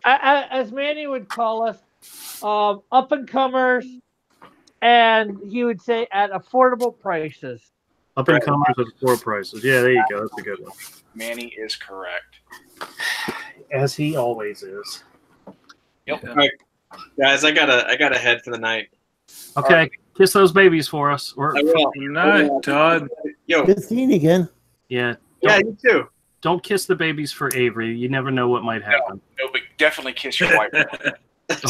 As Manny would call us, up and comers, and he would say at affordable prices. Up and comers at affordable prices. Yeah, there you go. That's a good one. Manny is correct, as he always is. Yep. All right, guys, I gotta head for the night. Okay, right. Kiss those babies for us. I will. Good night, Todd. Yo, good seeing you again. Yeah. Yeah, you too. Don't kiss the babies for Avery. You never know what might happen. No, but definitely kiss your wife. She's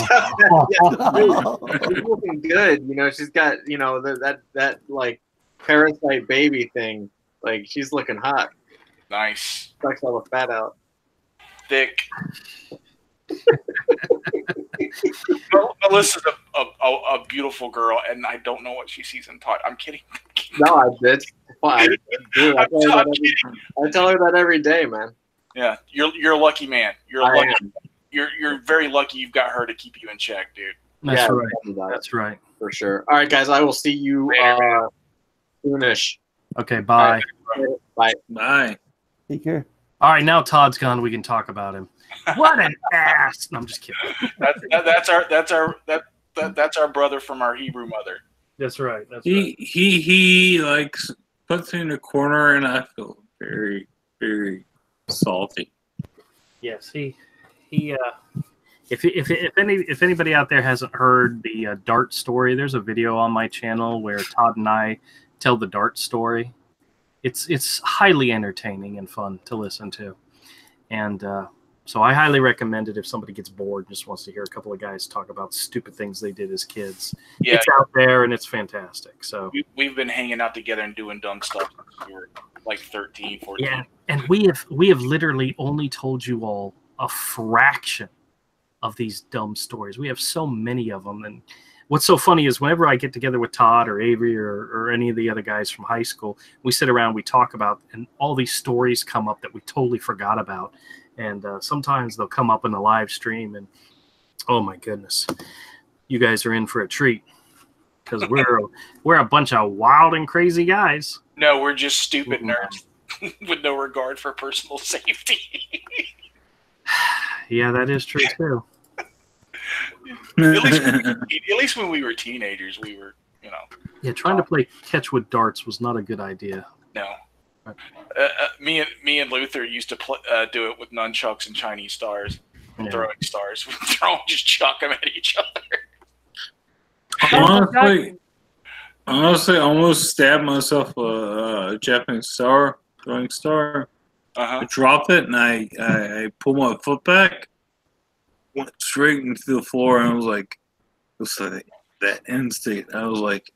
looking good. She's got that like parasite baby thing. Like she's looking hot. Nice. Sucks all the fat out. Thick. Melissa's a beautiful girl, and I don't know what she sees in Todd. I'm kidding. No, it's fine. I tell her that every day, man. Yeah, you're a lucky man. You're very lucky you've got her to keep you in check, dude. That's right. That's right. For sure. All right, guys. I will see you soonish. Okay, bye. Bye. Bye. Take care. All right, now Todd's gone. We can talk about him. What an ass! No, I'm just kidding. That's our brother from our Hebrew mother. That's right. He like puts me in a corner, and I feel very, very salty. Yes, he. If anybody out there hasn't heard the Dart story, there's a video on my channel where Todd and I tell the Dart story. It's highly entertaining and fun to listen to, and so I highly recommend it if somebody gets bored and just wants to hear a couple of guys talk about stupid things they did as kids. Yeah, it's out there and it's fantastic. So we've been hanging out together and doing dumb stuff since we were like 13, 14. And we have literally only told you all a fraction of these dumb stories. We have so many of them. And what's so funny is whenever I get together with Todd or Avery or any of the other guys from high school, we sit around, we talk about, and all these stories come up that we totally forgot about. And sometimes they'll come up in the live stream, and oh my goodness, you guys are in for a treat because we're a bunch of wild and crazy guys. No, we're just stupid nerds with no regard for personal safety. Yeah, that is true too. At least when we were teenagers, we were, Yeah, trying to play catch with darts was not a good idea. No. Me and Luther used to do it with nunchucks and Chinese stars, and throwing stars. We'd just chuck them at each other. Honestly, I almost stabbed myself a Japanese throwing star. I dropped it and I pulled my foot back, went straight into the floor, and I was like, it's like that instinct. I was like,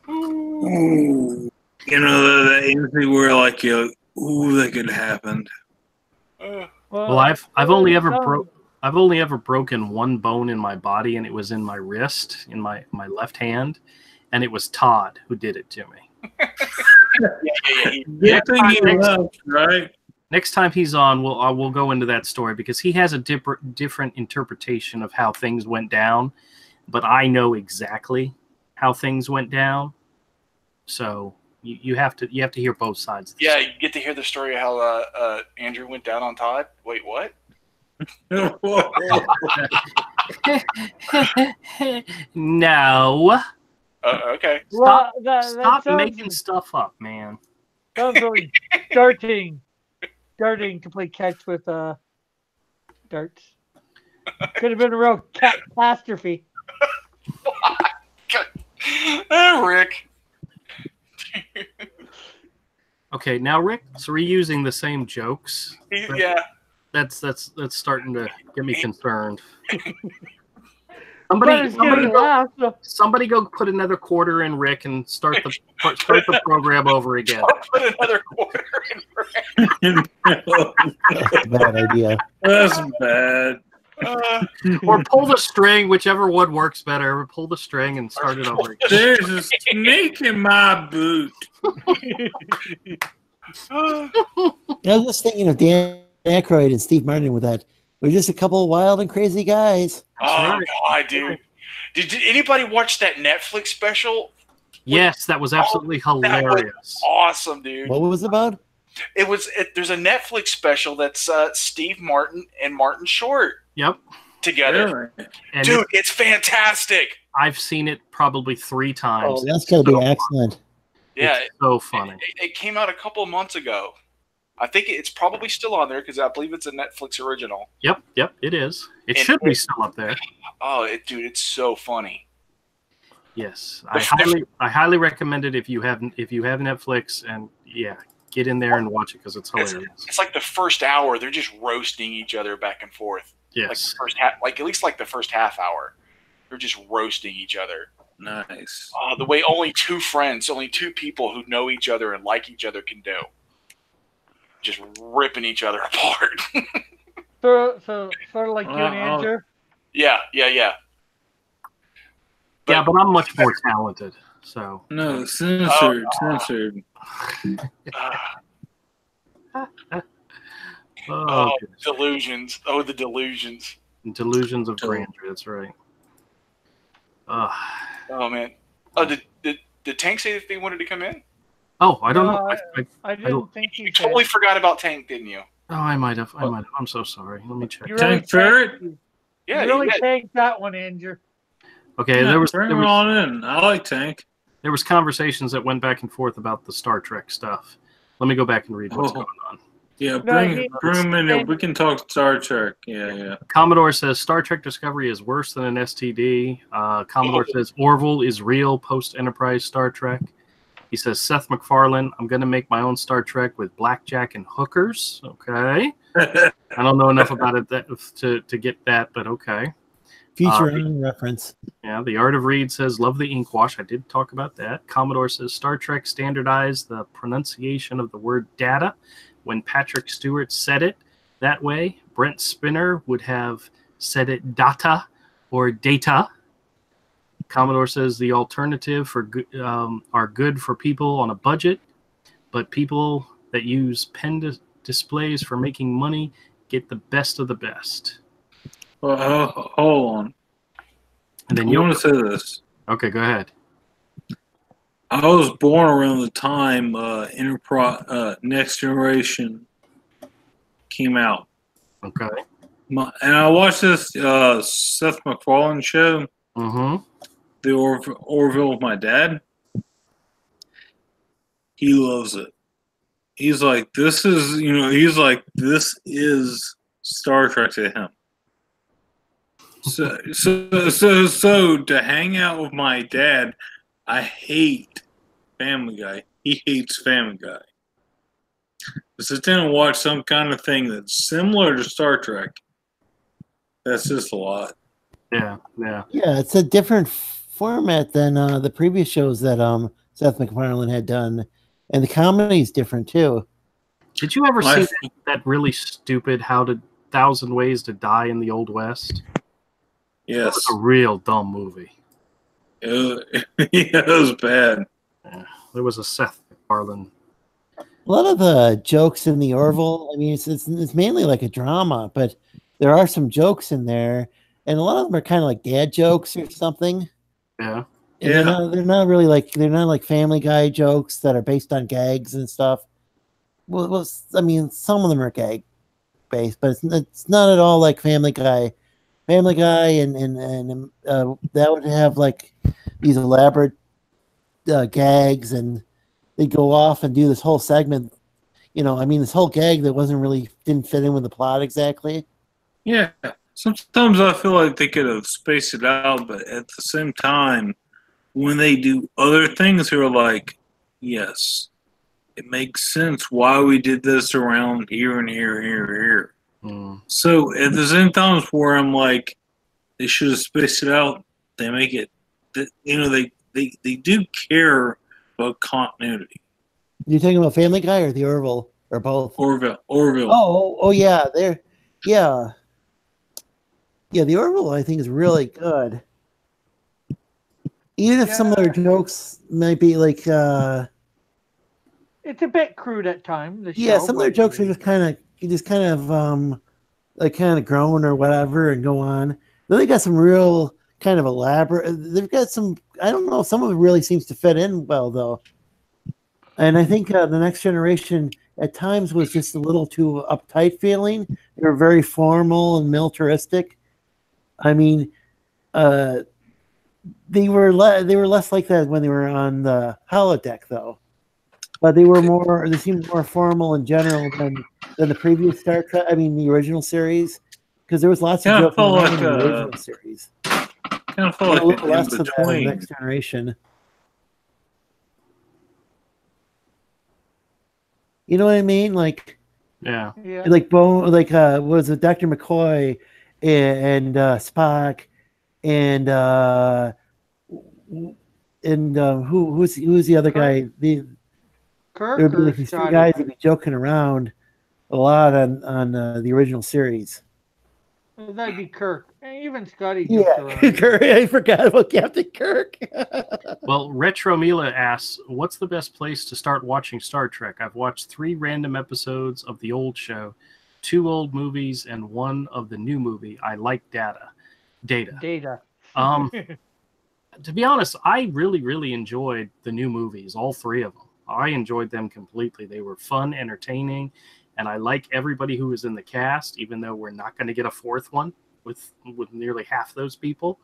ooh. That instinct where like, ooh, that could happen. Well, I've only ever broken one bone in my body, and it was in my wrist, in my left hand, and it was Todd who did it to me. Next time he's on, we'll go into that story because he has a different interpretation of how things went down, but I know exactly how things went down. So you have to hear both sides. Yeah, you get to hear the story of how Andrew went down on Todd. Wait, what? No. Okay. Stop making stuff up, man. Sounds really darting to play catch with darts. Could have been a real catastrophe. Rick. Okay, now Rick's reusing the same jokes. Yeah. That's starting to get me concerned. Somebody go put another quarter in Rick and start the program over again. Put another quarter in Rick. That's a bad idea. That's bad. Or pull the string, whichever one works better. Pull the string and start it over again. There's a snake in my boot. I was just thinking of Dan Aykroyd and Steve Martin with that. We're just a couple of wild and crazy guys. Oh, God, dude. Did anybody watch that Netflix special? Yes, that was absolutely hilarious. That was awesome, dude. What was it about? There's a Netflix special that's Steve Martin and Martin Short. Yep. Together. Really? Dude, it's fantastic. I've seen it probably 3 times. Oh, that's going to be excellent. Yeah. It's so funny. It came out a couple of months ago. I think it's probably still on there because I believe it's a Netflix original. Yep, it is. It should be still up there. Oh, dude, it's so funny. Yes, I highly recommend it if you have Netflix, and get in there and watch it because it's hilarious. It's like the first hour they're just roasting each other back and forth. Yes, like the first half, at least the first half hour, they're just roasting each other. Nice. Oh, the way only two people who know each other and like each other can do. Just ripping each other apart. so sort of like you and Andrew? Yeah. But I'm much more talented. So no, censored. Delusions. Oh, the delusions. Delusions of grandeur. That's right. Oh man. Oh, did Tank say that they wanted to come in? Oh, I don't know. I didn't think you totally forgot about Tank, didn't you? Oh, I might have. I'm so sorry. Let me check. Tank Ferret? Yeah, you really tanked that one, Andrew. Okay, there was on in. I like Tank. There was conversations that went back and forth about the Star Trek stuff. Let me go back and read what's going on. Yeah, bring him in. We can talk Star Trek. Yeah. Commodore says Star Trek Discovery is worse than an STD. Commodore says Orville is real post-Enterprise Star Trek. He says, Seth MacFarlane, I'm going to make my own Star Trek with blackjack and hookers. Okay. I don't know enough about it to get that, but okay. Future reference. Yeah, the Art of Read says, love the ink wash. I did talk about that. Commodore says, Star Trek standardized the pronunciation of the word data when Patrick Stewart said it that way. Brent Spinner would have said it data or data. Commodore says the alternative for are good for people on a budget, but people that use pen displays for making money get the best of the best. Well, hold on. And then I want to say this. Okay, go ahead. I was born around the time Next Generation came out. Okay. And I watched this Seth MacFarlane show, The Orville with my dad. He loves it. He's like, this is Star Trek to him. So to hang out with my dad, I hate Family Guy. He hates Family Guy. To sit down and watch some kind of thing that's similar to Star Trek, that's just a lot. Yeah. Yeah, it's a different format than the previous shows that Seth MacFarlane had done, and the comedy is different too. Did you ever see that really stupid How to 1,000 Ways to Die in the Old West? Yes. It was a real dumb movie. It was bad. Yeah, there was a Seth MacFarlane. A lot of the jokes in the Orville, I mean, it's mainly like a drama, but there are some jokes in there, and a lot of them are kind of like dad jokes or something. Yeah. And they're not really like, they're not like Family Guy jokes that are based on gags and stuff. Well, I mean, some of them are gag based, but it's not at all like Family Guy. Family Guy and that would have like these elaborate gags, and they go off and do this whole segment. You know, I mean, this whole gag that didn't fit in with the plot exactly. Yeah, sometimes I feel like they could have spaced it out, but at the same time, when they do other things, they're like, yes, it makes sense why we did this around here and here. So at the same time where I'm like, they should have spaced it out. They make it, they do care about continuity. You're talking about Family Guy or the Orville or both? Orville. Oh yeah, yeah, the Orville I think is really good. Even if some of their jokes might be like, it's a bit crude at times. Some of their jokes are just kind of grown or whatever and go on. Then they got some real kind of elaborate. They've got some. I don't know. Some of it really seems to fit in well though. And I think the Next Generation at times was just a little too uptight feeling. They were very formal and militaristic. I mean, they were less like that when they were on the holodeck though. But they seemed more formal in general than the previous Star Trek. I mean, the original series, because there was lots of jokes in the original series. Kind of felt like a little less in of that in between. Next Generation. You know what I mean? Like, yeah. Like was it Dr. McCoy and Spock and who's the other guy? Kirk. There would be like these three guys would be joking around a lot on the original series. That'd be Kirk. And even Scotty. Kirk. I forgot about Captain Kirk. Well, Retro Mila asks, what's the best place to start watching Star Trek? I've watched 3 random episodes of the old show, 2 old movies, and 1 of the new movie. I like Data. To be honest, I really, really enjoyed the new movies, all 3 of them. I enjoyed them completely. They were fun, entertaining, and I like everybody who was in the cast, even though we're not going to get a 4th one with nearly half those people.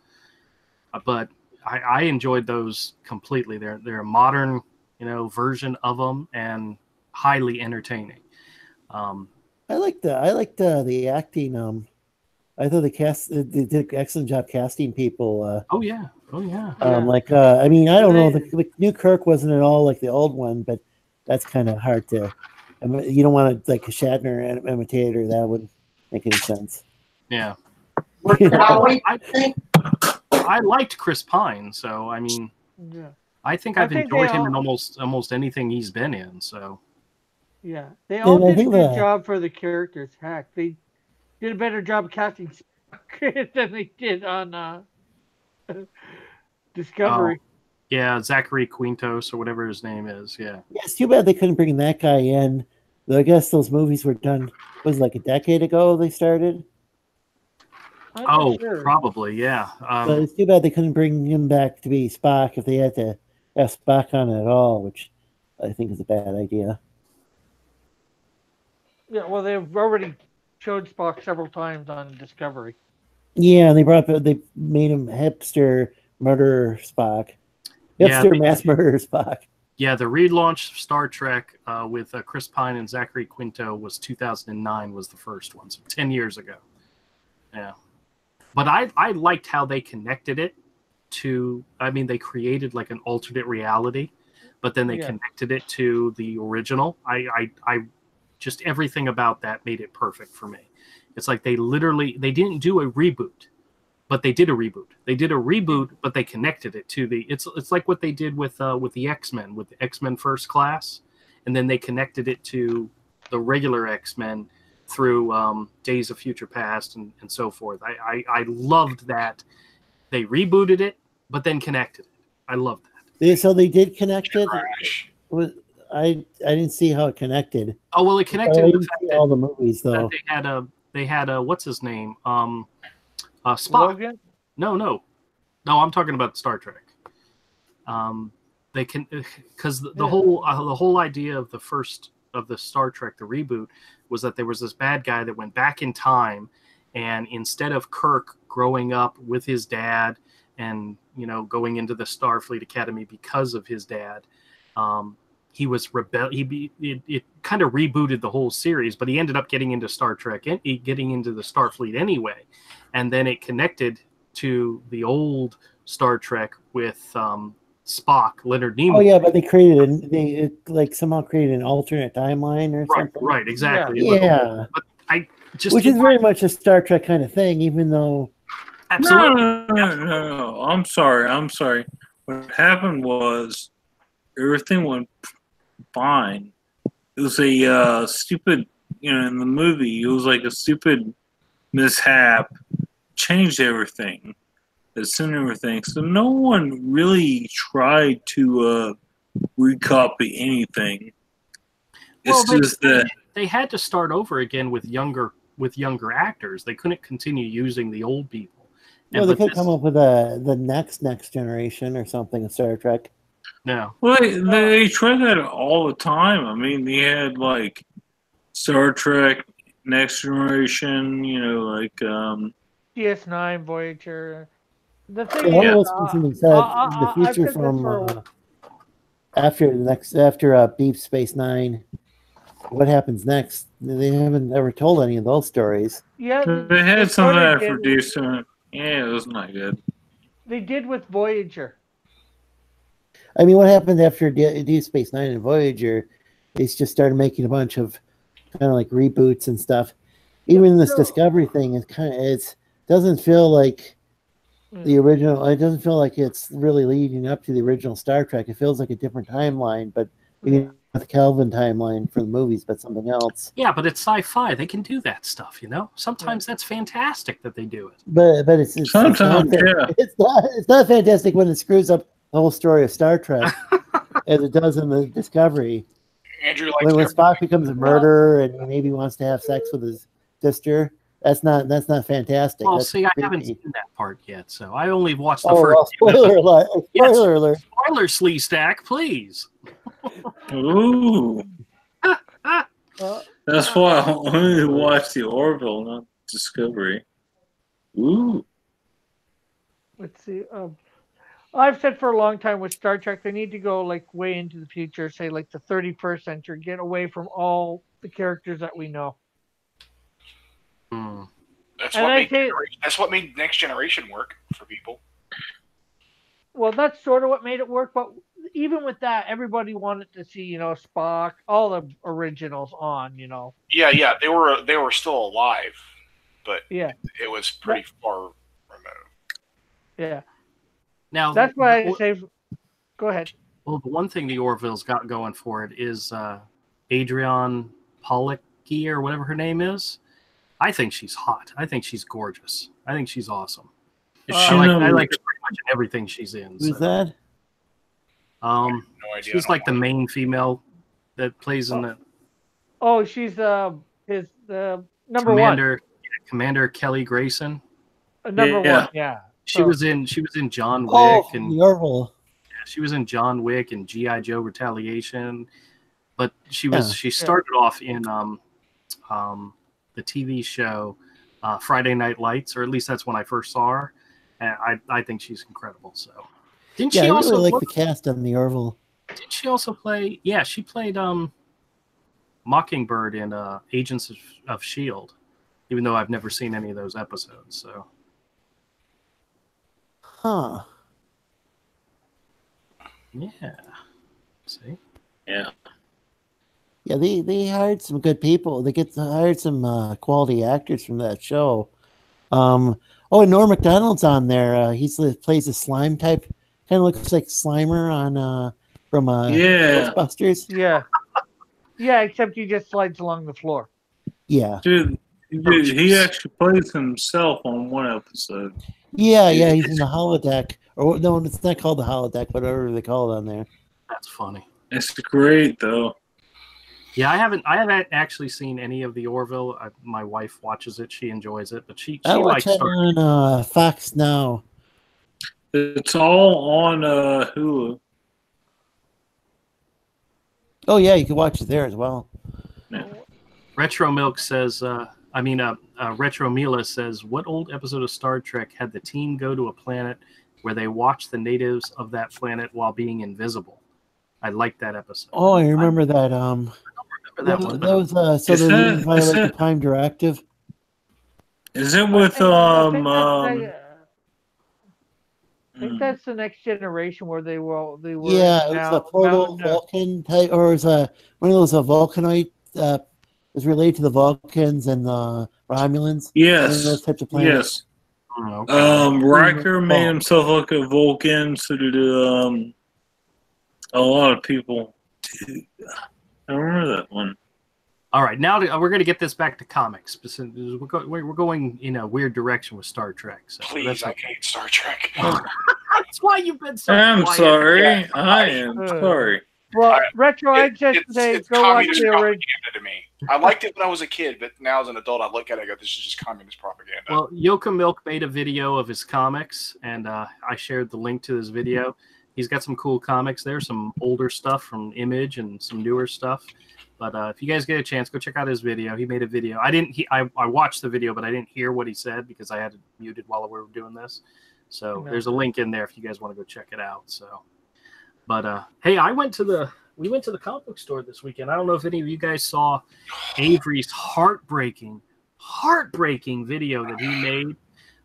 But I enjoyed those completely. They're a modern, version of them and highly entertaining. I liked the acting. I thought they did an excellent job casting people. Oh yeah. I mean, I don't know. The new Kirk wasn't at all like the old one, but that's kind of hard to. I mean, you don't want to like a Shatner imitator. That wouldn't make any sense. Yeah. I liked Chris Pine, so I mean, Yeah. I think I I've think enjoyed they him in all- almost anything he's been in. So Yeah, they all And I did a think good the- job for the characters. Heck, they did a better job casting Spock than they did on Discovery. yeah, Zachary Quintos or whatever his name is. Yeah. Yeah, it's too bad they couldn't bring that guy in. Though I guess those movies were done. Was it like a decade ago they started? I'm not Oh, sure. probably, yeah. But it's too bad they couldn't bring him back to be Spock if they had to have Spock on it at all, which I think is a bad idea. Yeah, well, they've already showed Spock several times on Discovery. Yeah, and they made him hipster murderer Spock. Yeah, Hipster mass murderer Spock. Yeah, the relaunch of Star Trek with Chris Pine and Zachary Quinto was 2009 was the first one, so 10 years ago. Yeah. But I liked how they connected it to, I mean, they created like an alternate reality, but then they connected it to the original. I just everything about that made it perfect for me. It's like they didn't do a reboot, but they did a reboot. They did a reboot, but they connected it to the. It's like what they did with the X-Men, with the X-Men First Class, and then they connected it to the regular X-Men through Days of Future Past and so forth. I loved that they rebooted it, but then connected it. I loved that. So they did connect it. Trash. I didn't see how it connected. Oh well, it connected I in didn't the fact see that, all the movies that though. they had a what's his name Spock. Logan? No, I'm talking about Star Trek. They can because the whole idea of the Star Trek, the reboot, was that there was this bad guy that went back in time, and instead of Kirk growing up with his dad and going into the Starfleet Academy because of his dad, he was it kind of rebooted the whole series, but he ended up getting into Star Trek and getting into the Starfleet anyway, and then it connected to the old Star Trek with Spock, Leonard Nimoy. Oh yeah, but they somehow created an alternate timeline or something. Right, exactly. Yeah, but I just which is very much a Star Trek kind of thing, even though. Absolutely. No. I'm sorry. What happened was everything went fine. It was a stupid, in the movie, it was like a stupid mishap, changed everything. It's in everything. So no one really tried to recopy anything. It's just that they had to start over again with younger actors. They couldn't continue using the old people. Well, they could come up with the next generation or something of Star Trek. No. Well, they try that all the time. I mean, they had like Star Trek, Next Generation, like DS9, Voyager. The thing One of is, those something said the future from after Deep Space Nine. What happens next? They haven't ever told any of those stories. Yeah, they had some of that for decent. Yeah, it was not good. They did with Voyager. I mean, what happened after Deep Space Nine and Voyager? They just started making a bunch of kind of like reboots and stuff. Even this Discovery thing is it doesn't feel like the original. It doesn't feel like it's really leading up to the original Star Trek. It feels like a different timeline, but not the Kelvin timeline for the movies, but something else. Yeah, but it's sci-fi. They can do that stuff, Sometimes that's fantastic that they do it. But it's sometimes it's not fantastic when it screws up the whole story of Star Trek as it does in the Discovery. Andrew when Spock becomes a murderer and he maybe wants to have sex with his sister, that's not fantastic. Well, that's see, creepy. I haven't seen that part yet, so I only watched the well, first. Spoiler alert! Spoiler alert! Spoiler Slee Stack, please. Ooh. That's why I only watched the Orville, not Discovery. Ooh. Let's see. I've said for a long time with Star Trek, they need to go like way into the future, say like the 31st century, get away from all the characters that we know. That's what made Next Generation work for people. Well, that's sort of what made it work, but even with that, everybody wanted to see, Spock, all the originals on, Yeah, they were still alive, but yeah, it was pretty far removed. Yeah, Now That's why I say. Go ahead. Well, the one thing the Orville's got going for it is Adrienne Palicki or whatever her name is. I think she's hot. I think she's gorgeous. I think she's awesome. I like her pretty much in everything she's in. Who's that? No idea. She's like the main female that plays in the. Oh, she's his number one. Commander Kelly Grayson. Number one, yeah. She was in John Wick and the Orville. She was in John Wick and G.I. Joe Retaliation, but she started off in the TV show Friday Night Lights, or at least that's when I first saw her, and I think she's incredible. So, didn't she also really like the cast on the Orville? Did she also play? Yeah, she played Mockingbird in Agents of Shield, even though I've never seen any of those episodes. So, yeah. See? Yeah. Yeah, they hired some good people. They hired some quality actors from that show. And Norm Macdonald's on there. He plays a slime type. Kind of looks like Slimer on from Ghostbusters. Yeah. Yeah, except he just slides along the floor. Yeah. Dude, he actually plays himself on one episode. Yeah, he's in the holodeck. Or no, it's not called the holodeck, whatever they call it on there. That's funny. It's great though. Yeah, I haven't actually seen any of the Orville. My wife watches it; she enjoys it, but she likes it on Fox now. It's all on Hulu. Oh yeah, you can watch it there as well. Yeah. Retro Milk says, Retro Mila says, what old episode of Star Trek had the team go to a planet where they watched the natives of that planet while being invisible? I like that episode. Oh, I remember that. I don't remember that one. That was so they didn't violate the time directive. Is it with I think that's the Next Generation where they were. Yeah, it was a proto Vulcan type, or it was one of those Vulcanoid. Was related to the Vulcans and the Romulans. Yes, those types of planets. Yes. Oh, okay. Riker made himself look a Vulcan, so did a lot of people. Dude, I remember that one. All right, now we're going to get this back to comics. We're going in a weird direction with Star Trek. So please, I hate Star Trek. That's why you've been so I'm quiet. sorry. I am sorry. Well, Retro, I'd just say it's go watch communist the original. propaganda to me. I liked it when I was a kid, but now as an adult, I look at it and go, this is just communist propaganda. Well, Yoka Milk made a video of his comics, and I shared the link to his video. He's got some cool comics there, some older stuff from Image and some newer stuff. But if you guys get a chance, go check out his video. He made a video. I watched the video, but I didn't hear what he said because I had it muted while we were doing this. So there's a link in there if you guys want to go check it out. So, but hey, we went to the comic book store this weekend. I don't know if any of you guys saw Avery's heartbreaking video that he made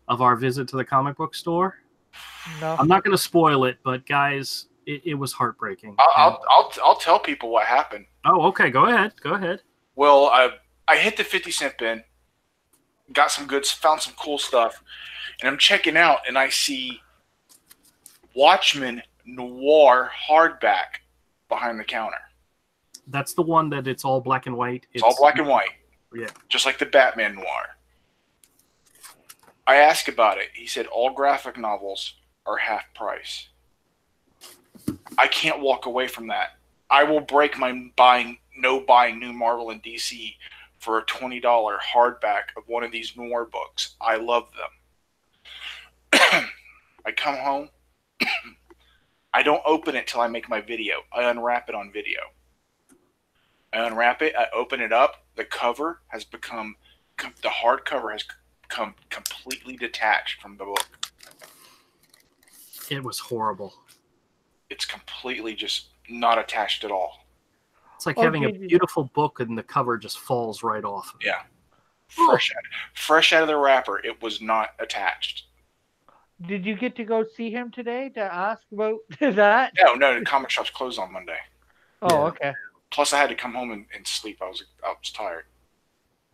of our visit to the comic book store. No. I'm not going to spoil it, but guys, it was heartbreaking. I'll tell people what happened. Oh, okay. Go ahead. Well, I hit the 50-cent bin, got some goods, found some cool stuff, and I'm checking out, and I see Watchmen Noir hardback behind the counter. That's the one that it's all black and white. It's all black and white. Yeah. Just like the Batman Noir. I asked about it. He said all graphic novels are half price. I can't walk away from that. I will break my buying new Marvel and DC for a $20 hardback of one of these noir books. I love them. I come home. I don't open it till I make my video. I unwrap it on video. I unwrap it. I open it up. The hardcover has become completely detached from the book. It was horrible. It's completely just not attached at all. It's like having a beautiful book and the cover just falls right off. Yeah. Fresh out of the wrapper, it was not attached. Did you get to go see him today to ask about that? No, the comic shop's closed on Monday. Oh, okay. Plus, I had to come home and sleep. I was tired.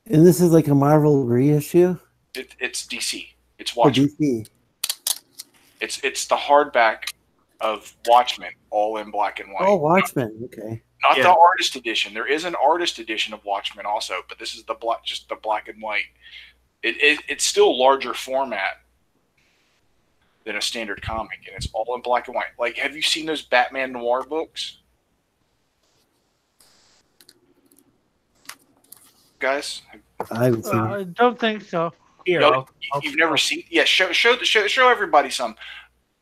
And this is like a Marvel reissue? It's DC. It's Watchmen. DC. It's the hardback of Watchmen, all in black and white. Oh, Watchmen. Okay. Not the artist edition. There is an artist edition of Watchmen also, but this is just the black and white. It's still larger format than a standard comic, and it's all in black and white. Like, have you seen those Batman Noir books, guys? I haven't seen I don't think so. Here, No, you've never seen? Yeah, show everybody some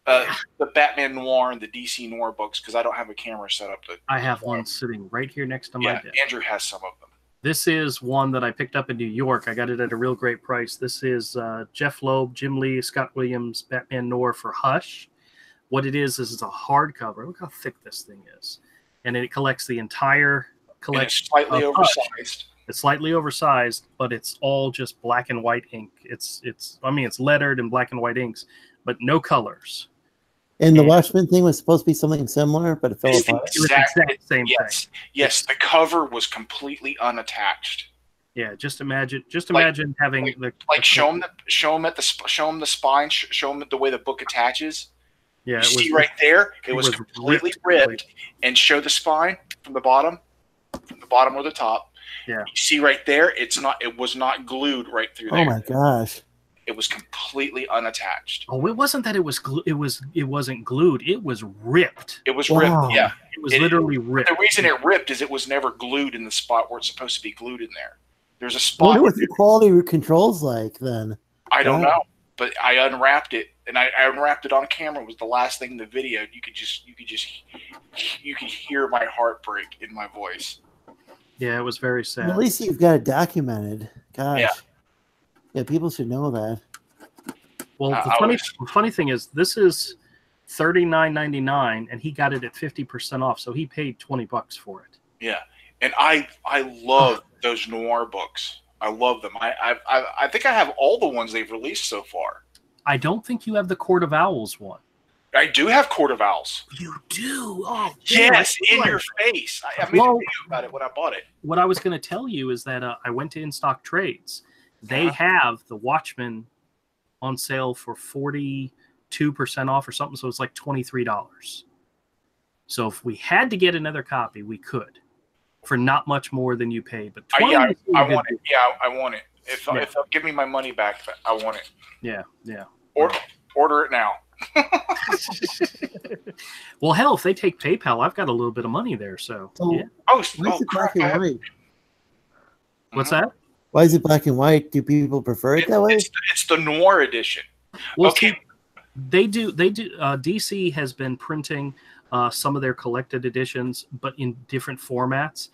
the Batman Noir and the DC Noir books, because I don't have a camera set up. I have one sitting right here next to my Yeah, bed. Andrew has some of them. This is one that I picked up in New York. I got it at a real great price. This is Jeff Loeb, Jim Lee, Scott Williams, Batman Noir for Hush. What it is it's a hardcover. Look how thick this thing is. And it collects the entire collection. It's slightly of Hush. oversized. It's slightly oversized, but it's all just black and white ink. It's lettered in black and white inks, but no colors. And the Watchmen thing was supposed to be something similar, but it fell It's the apart. It was the exact same thing. Yes, the cover was completely unattached. Yeah, just imagine having show them the spine, show them the way the book attaches. Yeah, you see right there, it was completely ripped, and show the spine from the bottom or the top. Yeah, you see right there, it was not glued right through there. Oh my gosh. It was completely unattached. Oh, it wasn't that it was it wasn't glued. It was ripped. It was ripped. Yeah, it was literally ripped. The reason it ripped is it was never glued in the spot where it's supposed to be glued in there. There's a I spot. wonder what the quality control's like then. I don't know, but I unwrapped it, and I unwrapped it on camera. It was the last thing in the video. You could hear my heart break in my voice. Yeah, it was very sad. At least you've got it documented. Gosh. Yeah, people should know that. Well, the funny thing is, this is $39.99, and he got it at 50% off, so he paid $20 for it. Yeah, and I love those noir books. I love them. I think I have all the ones they've released so far. I don't think you have the Court of Owls one. I do have Court of Owls. You do? Oh, yes, in your face. I made a video about it when I bought it. What I was going to tell you is that I went to In Stock Trades. They have the Watchmen on sale for 42% off or something, so it's like $23. So if we had to get another copy, we could for not much more than you paid. But I want it. Yeah, I want it. If they'll give me my money back, I want it. Yeah. Order it now. Well, hell, if they take PayPal, I've got a little bit of money there. So yeah. What's it black and white? What's that? Why is it black and white? Do people prefer it that way? It's the noir edition. Well, okay. They do. DC has been printing some of their collected editions, but in different formats.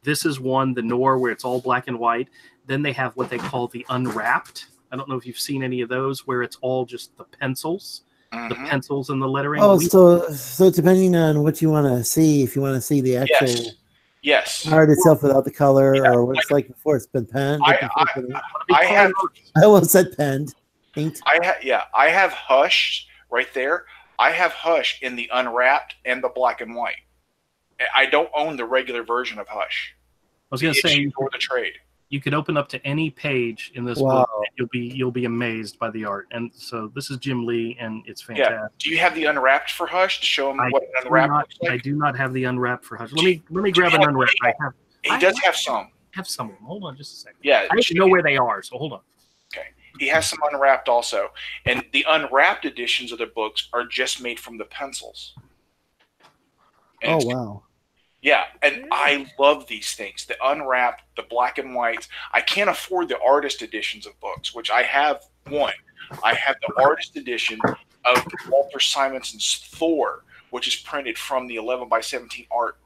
This is one, the noir, where it's all black and white. Then they have what they call the unwrapped. I don't know if you've seen any of those, where it's all just the pencils, the pencils and the lettering. Oh, so depending on what you want to see, if you want to see the actual art itself without the color, or what it's like before it's been penned. I almost said penned. Inked. I have Hush right there. I have Hush in the unwrapped and the black and white. I don't own the regular version of Hush. I was going to say, or the trade. You could open up to any page in this book, and you'll be amazed by the art. And so this is Jim Lee, and it's fantastic. Yeah. Do you have the unwrapped for Hush to show him what an unwrapped looks like? I do not have the unwrapped for Hush. Let me grab an unwrapped. He does have some. Have some of them. Hold on just a second. Yeah, I don't know where they are, so hold on. Okay. He has some unwrapped also. And the unwrapped editions of the books are just made from the pencils. And wow. Yeah, and I love these things. The unwrapped, the black and whites. I can't afford the artist editions of books, which I have one. I have the artist edition of Walter Simonson's Thor, which is printed from the 11x17 art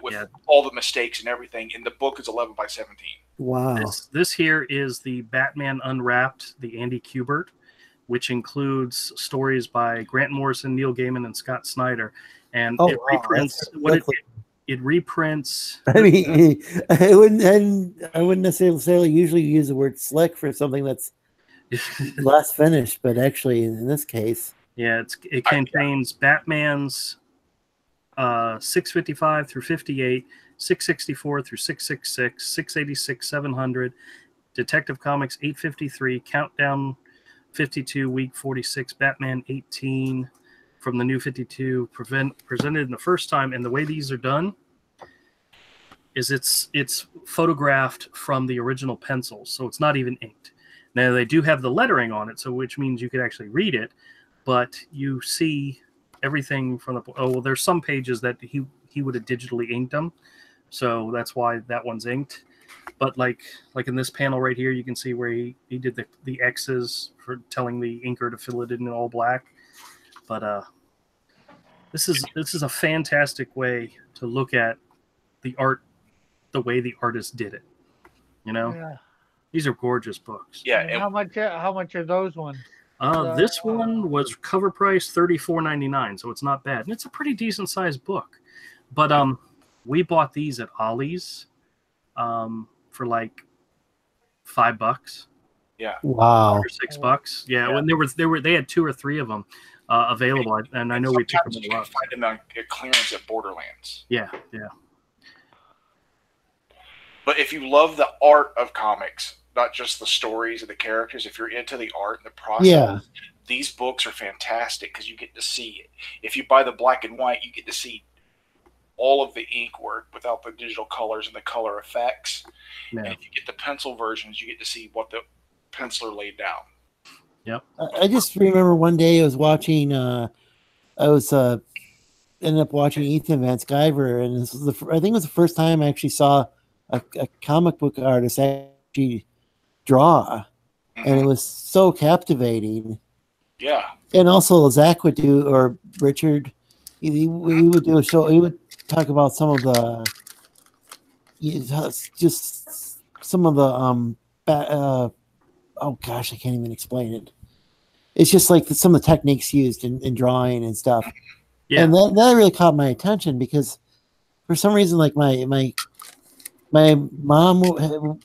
with all the mistakes and everything. And the book is 11x17. Wow. This here is the Batman Unwrapped, the Andy Kubert, which includes stories by Grant Morrison, Neil Gaiman, and Scott Snyder. And it reprints it reprints. I mean, I wouldn't necessarily usually use the word slick for something that's last finished, but actually in this case, it contains Batman's 655 through 58, 664 through 666, 686, 700, Detective Comics 853, Countdown 52 week 46 Batman 18 from the New 52 presented in the first time. And the way these are done is it's photographed from the original pencils, so it's not even inked. Now they do have the lettering on it, so which means you could actually read it, but you see everything from the there's some pages that he would have digitally inked them, so that's why that one's inked. But like in this panel right here, you can see where he did the X's for telling the inker to fill it in all black. But this is a fantastic way to look at the art, the way the artist did it. Yeah. These are gorgeous books. Yeah. And how much are those ones? This one was cover price $34.99, so it's not bad, and it's a pretty decent sized book. But we bought these at Ollie's for like $5. Yeah. Wow. Or $6. Yeah, when they had 2 or 3 of them available, and I know we picked them you up. can find them on clearance at Borderlands. Yeah. But if you love the art of comics, not just the stories and the characters, if you're into the art and the process, these books are fantastic because you get to see it. If you buy the black and white, you get to see all of the ink work without the digital colors and the color effects. Yeah. And if you get the pencil versions, you get to see what the penciler laid down. Yep. I just remember one day I was watching. Ended up watching Ethan Van Sciver, and this was I think it was the first time I actually saw a comic book artist actually draw, and it was so captivating. Yeah. And also Zach would do, or Richard, he would do a show. He would talk about some of the, just some of the oh gosh, I can't even explain it. It's just like some of the techniques used in drawing and stuff. Yeah. And that really caught my attention because for some reason, like my mom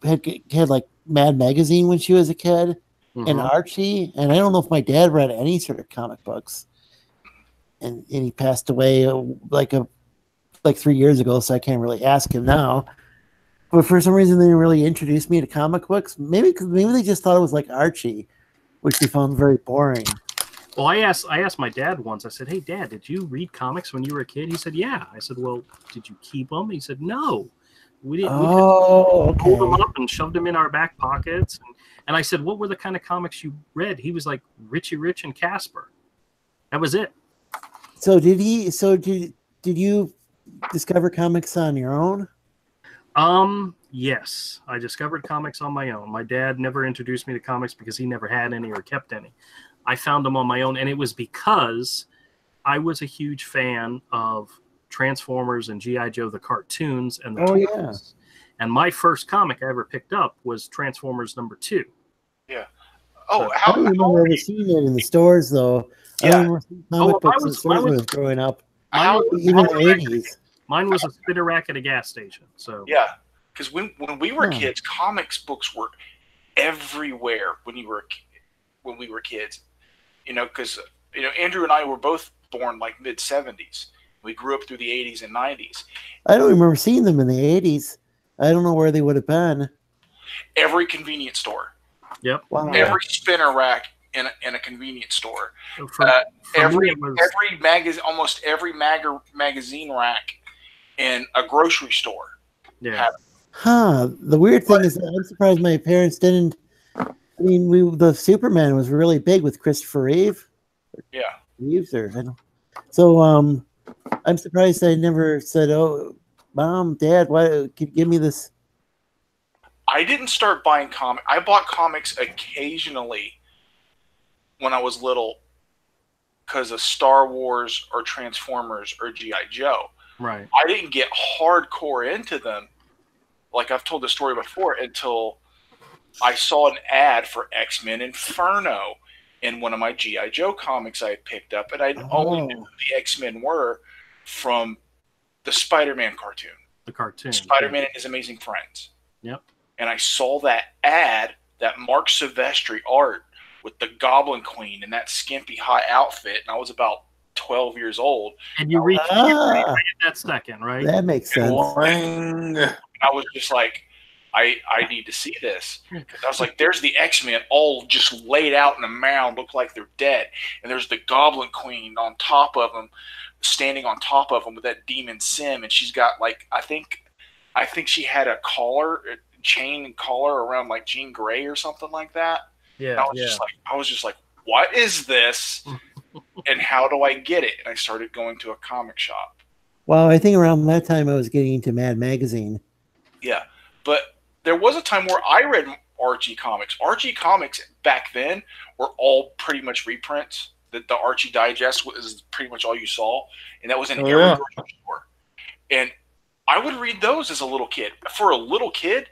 had like Mad Magazine when she was a kid, and Archie, and I don't know if my dad read any sort of comic books, and he passed away like 3 years ago, so I can't really ask him now. But for some reason, they didn't really introduce me to comic books. Maybe they just thought it was like Archie, which they found very boring. Well, I asked my dad once. I said, "Hey, Dad, did you read comics when you were a kid?" He said, "Yeah." I said, "Well, did you keep them?" He said, "No, we didn't. We just pulled them up and shoved them in our back pockets." And I said, "What were the kind of comics you read?" He was like, Richie Rich and Casper. That was it. So did you discover comics on your own? Yes, I discovered comics on my own. My dad never introduced me to comics because he never had any or kept any. I found them on my own, and it was because I was a huge fan of Transformers and G.I. Joe, the cartoons, and the toys. Yeah. And my first comic I ever picked up was Transformers #2. Yeah. Oh, I don't remember ever seeing it in the stores, though. Yeah. I remember comic books in the stores when I was growing up. Even in the 80s. Mine was a spinner rack at a gas station. So yeah, because when we were kids, comics books were everywhere when we were kids. Because Andrew and I were both born like mid 70s. We grew up through the 80s and 90s. I don't remember seeing them in the 80s. I don't know where they would have been. Every convenience store. Yep. Wow. Every spinner rack in a convenience store. Almost every magazine rack in a grocery store. Yeah. The weird thing is that I'm surprised my parents didn't. I mean, the Superman was really big with Christopher Reeve. Yeah. Reeves, or I don't. So I'm surprised I never said, "Oh, Mom, Dad, why could you give me this?" I didn't start buying comics. I bought comics occasionally when I was little because of Star Wars or Transformers or G.I. Joe. Right. I didn't get hardcore into them, like I've told the story before, until I saw an ad for X-Men Inferno in one of my G.I. Joe comics I had picked up, and I only knew who the X-Men were from the Spider-Man cartoon. The cartoon. Spider-Man and His Amazing Friends. Yep. And I saw that ad, that Mark Silvestri art with the Goblin Queen in that skimpy high outfit, and I was about 12 years old. And you reached that second, right? That makes sense. I was just like, I need to see this. I was like, there's the X-Men all just laid out in a mound, look like they're dead. And there's the Goblin Queen on top of them, standing on top of them with that Demon Sim. And she's got like, I think she had a chain and collar around like Jean Grey or something like that. Yeah. I was just like, what is this? And how do I get it? And I started going to a comic shop. Well, I think around that time I was getting into Mad Magazine. Yeah. But there was a time where I read Archie comics. Archie comics back then were all pretty much reprints. The Archie Digest was pretty much all you saw. And that was in every grocery store. And I would read those as a little kid. For a little kid,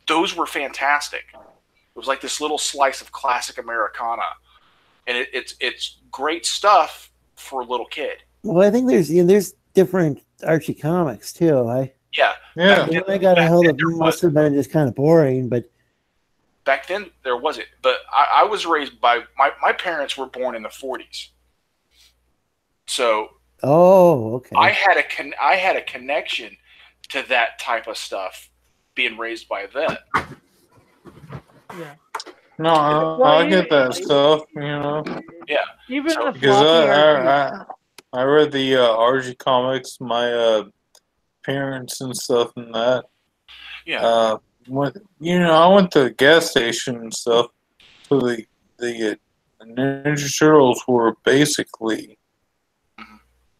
those were fantastic. It was like this little slice of classic Americana. And it's great stuff for a little kid. Well, I think there's different Archie comics too. Yeah. When I got a hold of them, must have been just kind of boring, but back then there wasn't. But I was raised by my parents were born in the 40s, so okay. I had a connection to that type of stuff, being raised by them. Yeah. No, I get that stuff, you know. Yeah. Even the because I read the RG comics, my parents and stuff and that. Yeah. I went to the gas station and stuff. So the Ninja Turtles were basically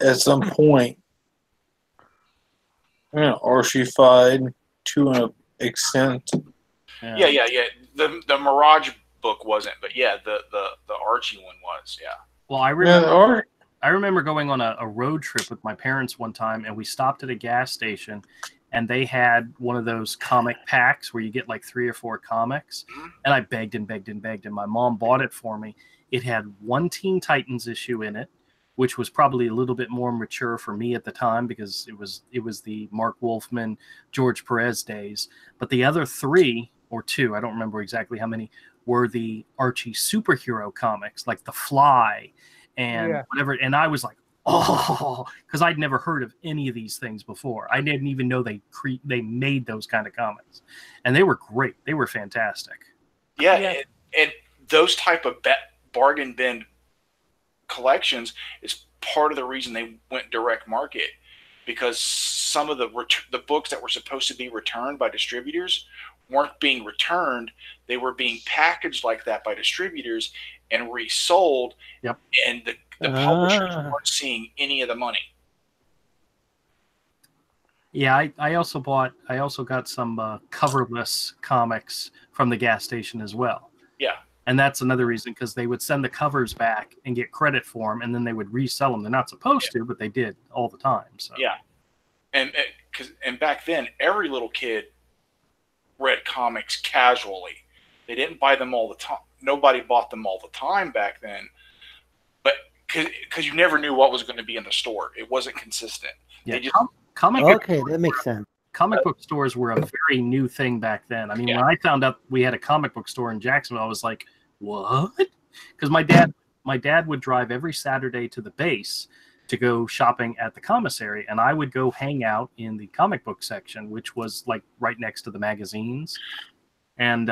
at some point, archified to an extent. Yeah. The Mirage book wasn't, but yeah, the Archie one was. Yeah. Well, I remember going on a road trip with my parents one time, and we stopped at a gas station, and they had one of those comic packs where you get like 3 or 4 comics. And I begged and begged and begged, and my mom bought it for me. It had one Teen Titans issue in it, which was probably a little bit more mature for me at the time because it was the Mark Wolfman, George Perez days. But the other 3 or 2, I don't remember exactly how many, were the Archie superhero comics, like The Fly and whatever. And I was like, oh, because I'd never heard of any of these things before. I didn't even know they made those kind of comics. And they were great. They were fantastic. Yeah. And those type of bargain bin collections is part of the reason they went direct market, because some of the books that were supposed to be returned by distributors weren't being returned. They were being packaged like that by distributors and resold. Yep. And the publishers weren't seeing any of the money. Yeah, I also got some coverless comics from the gas station as well. Yeah. And that's another reason, because they would send the covers back and get credit for them, and then they would resell them. They're not supposed to, but they did all the time. So. Yeah. And back then, every little kid read comics casually. They didn't buy them all the time. Nobody bought them all the time back then. But because you never knew what was going to be in the store. It wasn't consistent. Yeah, that makes sense. Comic book stores were a very new thing back then. I mean, when I found out we had a comic book store in Jacksonville, I was like, what? Because my dad would drive every Saturday to the base to go shopping at the commissary, and I would go hang out in the comic book section, which was like right next to the magazines. And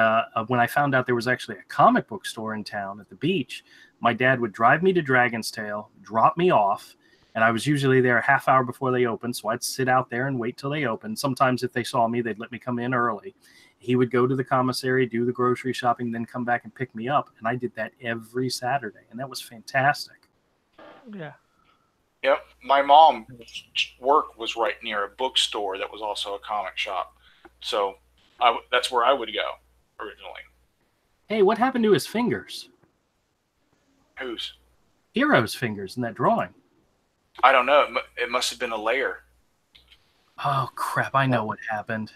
when I found out there was actually a comic book store in town at the beach, my dad would drive me to Dragon's Tail, drop me off, and I was usually there a half hour before they opened, so I'd sit out there and wait till they opened. Sometimes if they saw me, they'd let me come in early. He would go to the commissary, do the grocery shopping, then come back and pick me up, and I did that every Saturday, and that was fantastic. Yeah. Yep. My mom's work was right near a bookstore that was also a comic shop. So that's where I would go originally. Hey, what happened to his fingers? Whose? Hero's fingers in that drawing. I don't know. It must have been a layer. Oh, crap. I know what happened.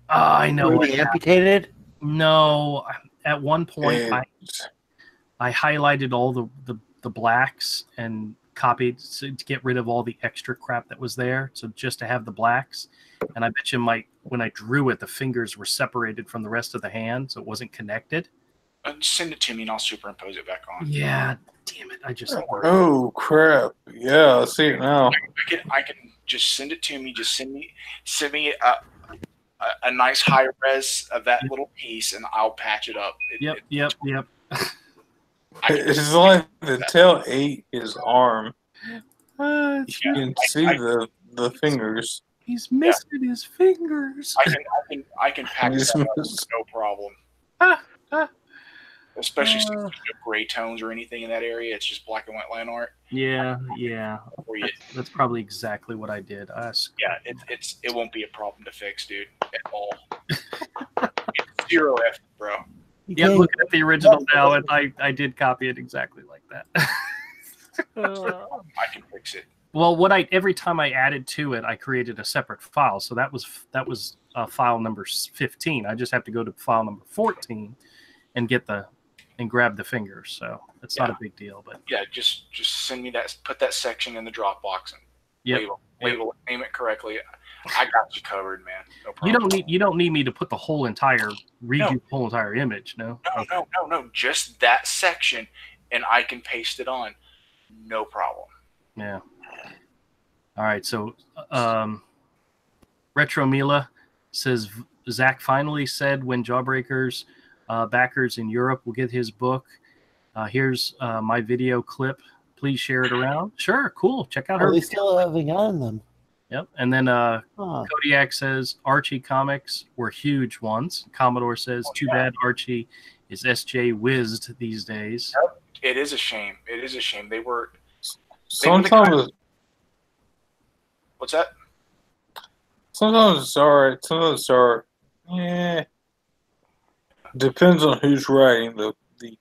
I know what happened. Amputated? No. At one point, I highlighted all the blacks and copied to get rid of all the extra crap that was there. So just to have the blacks. And I bet you when I drew it, the fingers were separated from the rest of the hand, so it wasn't connected. Send it to me and I'll superimpose it back on. Yeah, damn it. Oh, crap. Yeah, I see it now. I can just send it to me. Just send me a nice high res of that little piece, and I'll patch it up. Yep. It's like the tail ate his arm. You Yeah. can see the fingers. He's missing his fingers. I can patch He's that up, miss- no problem. Especially since there's no gray tones or anything in that area. It's just black and white line art. Yeah. For you. That's probably exactly what I did. It won't be a problem to fix, dude, at all. It's zero effort, bro. Yeah, looking at the original now, and I did copy it exactly like that. I can fix it. Well, every time I added to it, I created a separate file. So that was file number 15. I just have to go to file number 14 and grab the fingers. So it's not a big deal. But yeah, just send me that. Put that section in the Dropbox and label it, name it correctly. I got you covered, man. No problem. You don't need me to put the whole entire the whole entire image. No. No. Just that section, and I can paste it on. No problem. Yeah. All right. So, Retro Mila says Zach finally said when Jawbreakers backers in Europe will get his book. Here's my video clip. Please share it around. Sure. Cool. Check out her. They still haven't gotten them. Yep. And then Kodiak says Archie comics were huge once. Commodore says too bad Archie is SJ whizzed these days. Yep. It is a shame. They were. Sometimes. What's that? Sometimes it's alright. Sometimes it's alright. Yeah. Depends on who's writing the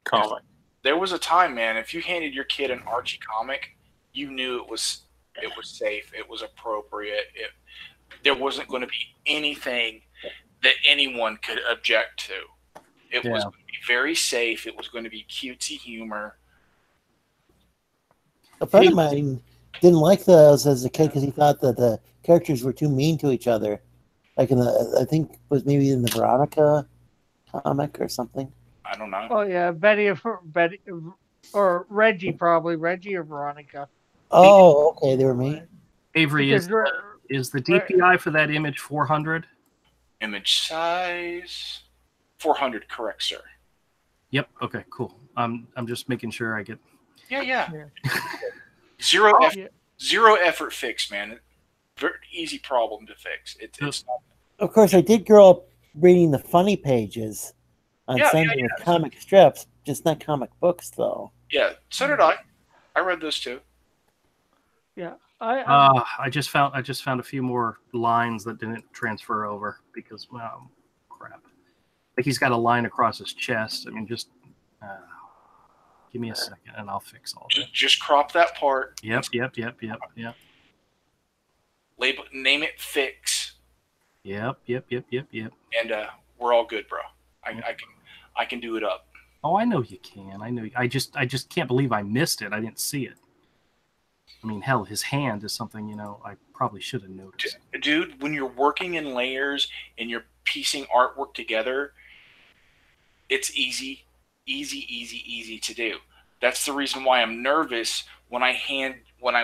comic. There was a time, man, if you handed your kid an Archie comic, you knew it was safe, it was appropriate. There wasn't going to be anything that anyone could object to. It was going to be very safe. It was going to be cutesy humor. A friend of mine didn't like those as a kid because he thought that the characters were too mean to each other. Like I think it was maybe in the Veronica comic or something. I don't know. Oh yeah, Betty or Reggie, probably Reggie or Veronica. Oh, okay, they were mean. Avery, is the DPI for that image 400? Image size 400, correct, sir. Yep. Okay. Cool. I'm just making sure I get. Yeah. Zero effort fix, man. Very easy problem to fix. It's not. Of course, I did grow up reading the funny pages on Sunday with comic strips, just not comic books, though. Yeah, so did I. I read those too. Yeah, I just found a few more lines that didn't transfer over because crap. Like he's got a line across his chest. I mean, just give me a second and I'll fix all that. Just crop that part. Yep. Label, name it, fix. Yep. And we're all good, bro. I can do it up. Oh, I know you can. I just can't believe I missed it. I didn't see it. I mean, hell, his hand is something, I probably should have noticed. Dude, when you're working in layers and you're piecing artwork together, it's easy to do. That's the reason why I'm nervous when I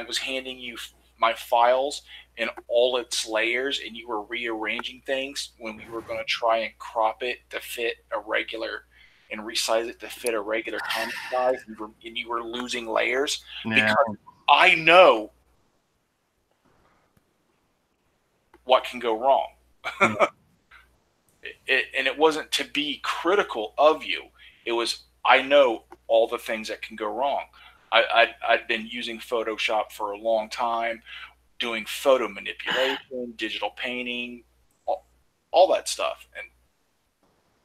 was handing you my files in all its layers and you were rearranging things when we were going to try and crop it to fit a regular and resize it to fit a regular comic size, and you were losing layers. Yeah. Because I know what can go wrong. Yeah. And it wasn't to be critical of you. It was, I know all the things that can go wrong. I'd been using Photoshop for a long time, doing photo manipulation, digital painting, all that stuff. And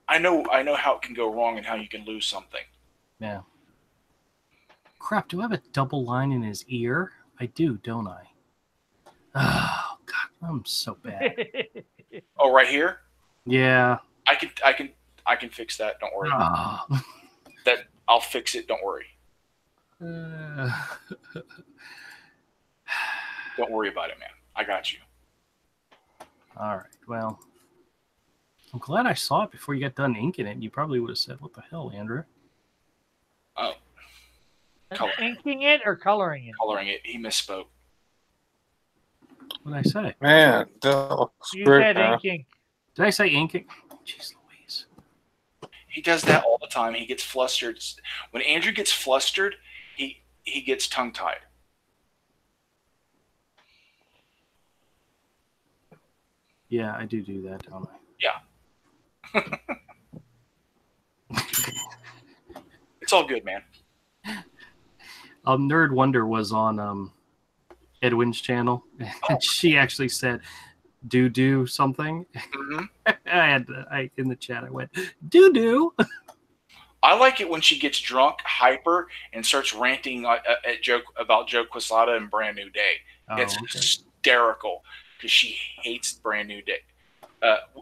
I know how it can go wrong and how you can lose something. Yeah. Crap, do I have a double line in his ear? I do, don't I? Oh, God, I'm so bad. Oh, right here? Yeah. I can fix that. Don't worry. Oh. That I'll fix it. Don't worry. Don't worry about it, man. I got you. All right. Well, I'm glad I saw it before you got done inking it. You probably would have said, "What the hell, Andrew?" Oh. Inking it or coloring it? Coloring it. He misspoke. What did I say? Man, that looks You great, said man. inking. Did I say inking? Jeez Louise. He does that all the time. He gets flustered. When Andrew gets flustered, he gets tongue-tied. Yeah, I do that, don't I? Yeah. It's all good, man. Nerd Wonder was on Edwin's channel, and she actually said, "Do something." Mm-hmm. I in the chat I went, "Do." I like it when she gets drunk, hyper, and starts ranting about Joe Quesada and Brand New Day. It's hysterical because she hates Brand New Day.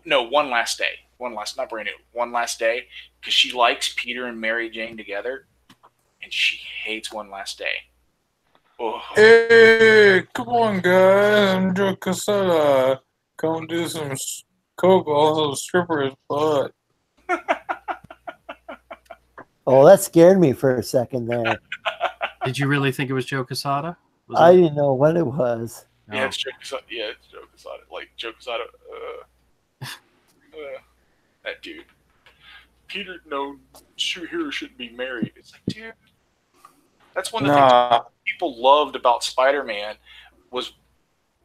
No, One Last Day. Not Brand New. One Last Day, because she likes Peter and Mary Jane together, and she hates One Last Day. Oh. Hey, come on, guys! I'm Joe Quesada. Come do some coke, also stripper's butt. Oh, that scared me for a second there. Did you really think it was Joe Quesada? I didn't know what it was. Yeah, it's Joe Quesada. Yeah, it's Joe Quesada. Like Joe Quesada. That dude. Peter, no, superhero shouldn't be married. It's like, dude. That's one of the things people loved about Spider-Man was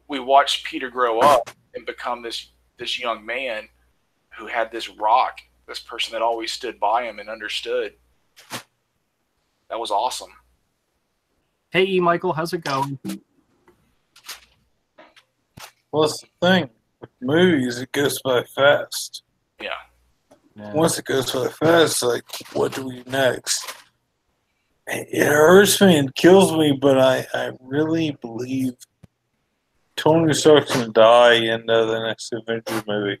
we watched Peter grow up and become this young man who had this rock, this person that always stood by him and understood. That was awesome. Hey, E. Michael, how's it going? Well, that's the thing. With movies, it goes by fast. Yeah. Once it goes by fast, like, what do we do next? It hurts me and kills me, but I really believe Tony Stark's going to die in the next Avengers movie.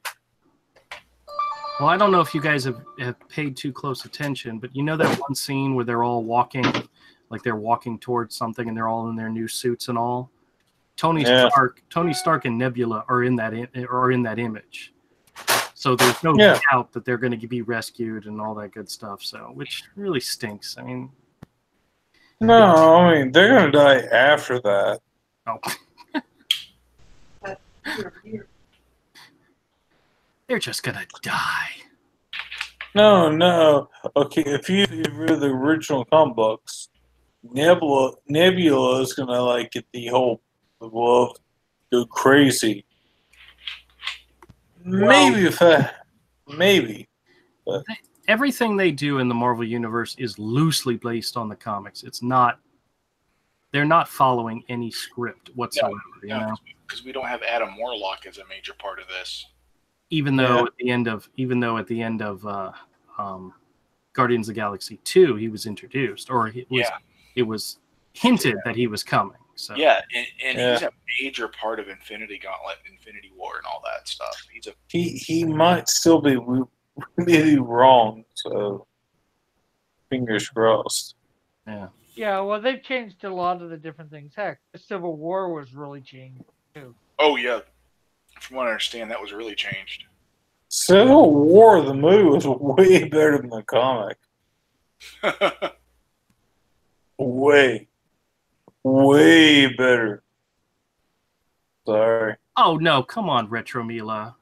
Well, I don't know if you guys have paid too close attention, but you know that one scene where they're all walking, like they're walking towards something and they're all in their new suits and all? Tony Stark and Nebula are in that image. So there's no doubt that they're going to be rescued and all that good stuff. So, which really stinks. I mean, no, I mean they're going to die after that. Oh. They're just going to die. No. Okay, if you read the original comic books, Nebula is going to like get the whole world go crazy. Maybe. But everything they do in the Marvel Universe is loosely based on the comics. It's not. They're not following any script whatsoever. No, you know? Because we don't have Adam Warlock as a major part of this. Even though at the end of Guardians of the Galaxy 2, he was introduced, or it was hinted that he was coming. So and he's a major part of Infinity Gauntlet, Infinity War, and all that stuff. He might still be really wrong. So fingers crossed. Yeah. Yeah, well, they've changed a lot of the different things. Heck, the Civil War was really changed too. Oh yeah, from what I understand, that was really changed. Civil War, the movie, was way better than the comic. Way better. Sorry. Oh no, come on, Retro Mila.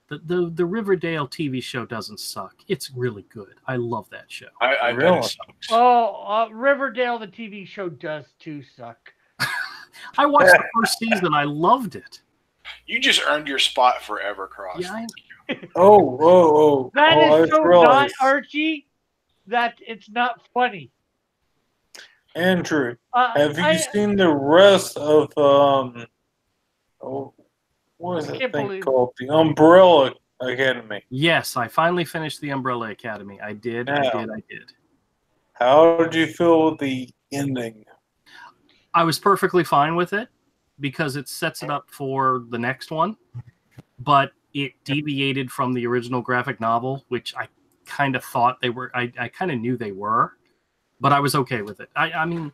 The Riverdale TV show doesn't suck. It's really good. I love that show. I bet it sucks. Oh, Riverdale, the TV show, does too suck. I watched the first season. I loved it. You just earned your spot forever, Cross. Yeah, That is so not Archie that it's not funny. Andrew, have you seen the rest of what is that thing called? The Umbrella Academy. Yes, I finally finished the Umbrella Academy. I did. How did you feel with the ending? I was perfectly fine with it because it sets it up for the next one, but it deviated from the original graphic novel, which I kind of thought they were. I kind of knew they were, but I was okay with it. I mean,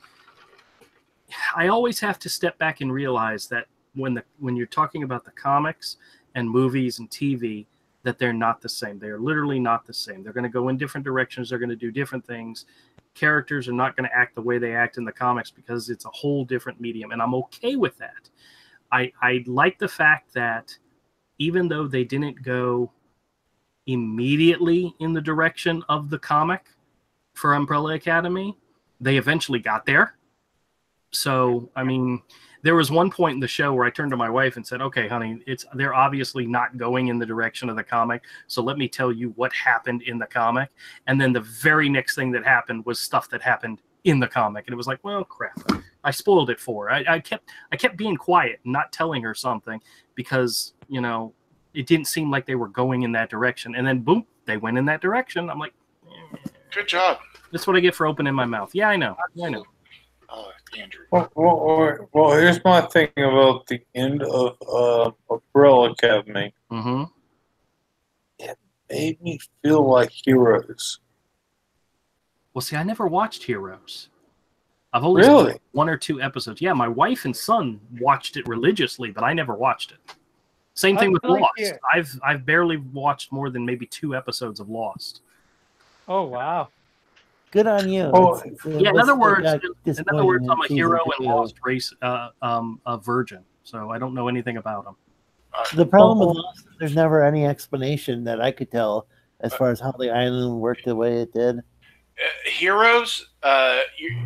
I always have to step back and realize that when you're talking about the comics and movies and TV, that they're not the same. They're literally not the same. They're going to go in different directions. They're going to do different things. Characters are not going to act the way they act in the comics because it's a whole different medium, and I'm okay with that. I like the fact that even though they didn't go immediately in the direction of the comic for Umbrella Academy. They eventually got there. So, I mean, there was one point in the show where I turned to my wife and said, okay, honey, they're obviously not going in the direction of the comic. So let me tell you what happened in the comic. And then the very next thing that happened was stuff that happened in the comic. And it was like, well, crap. I spoiled it for her. I kept being quiet and not telling her something because, you know, it didn't seem like they were going in that direction. And then, boom, they went in that direction. I'm like, good job. That's what I get for opening my mouth. Yeah, I know. I know. Oh, Andrew. Well, here's my thing about the end of Umbrella Academy. Mm-hmm. It made me feel like Heroes. Well, see, I never watched Heroes. I've only seen 1 or 2 episodes. Yeah, my wife and son watched it religiously, but I never watched it. Same thing with Lost. I've barely watched more than maybe 2 episodes of Lost. Oh, wow. Good on you. Oh, yeah, in other words, I'm a hero and Lost race a virgin, so I don't know anything about them. The problem with Lost is there's never any explanation that I could tell as far as how the island worked the way it did. Heroes,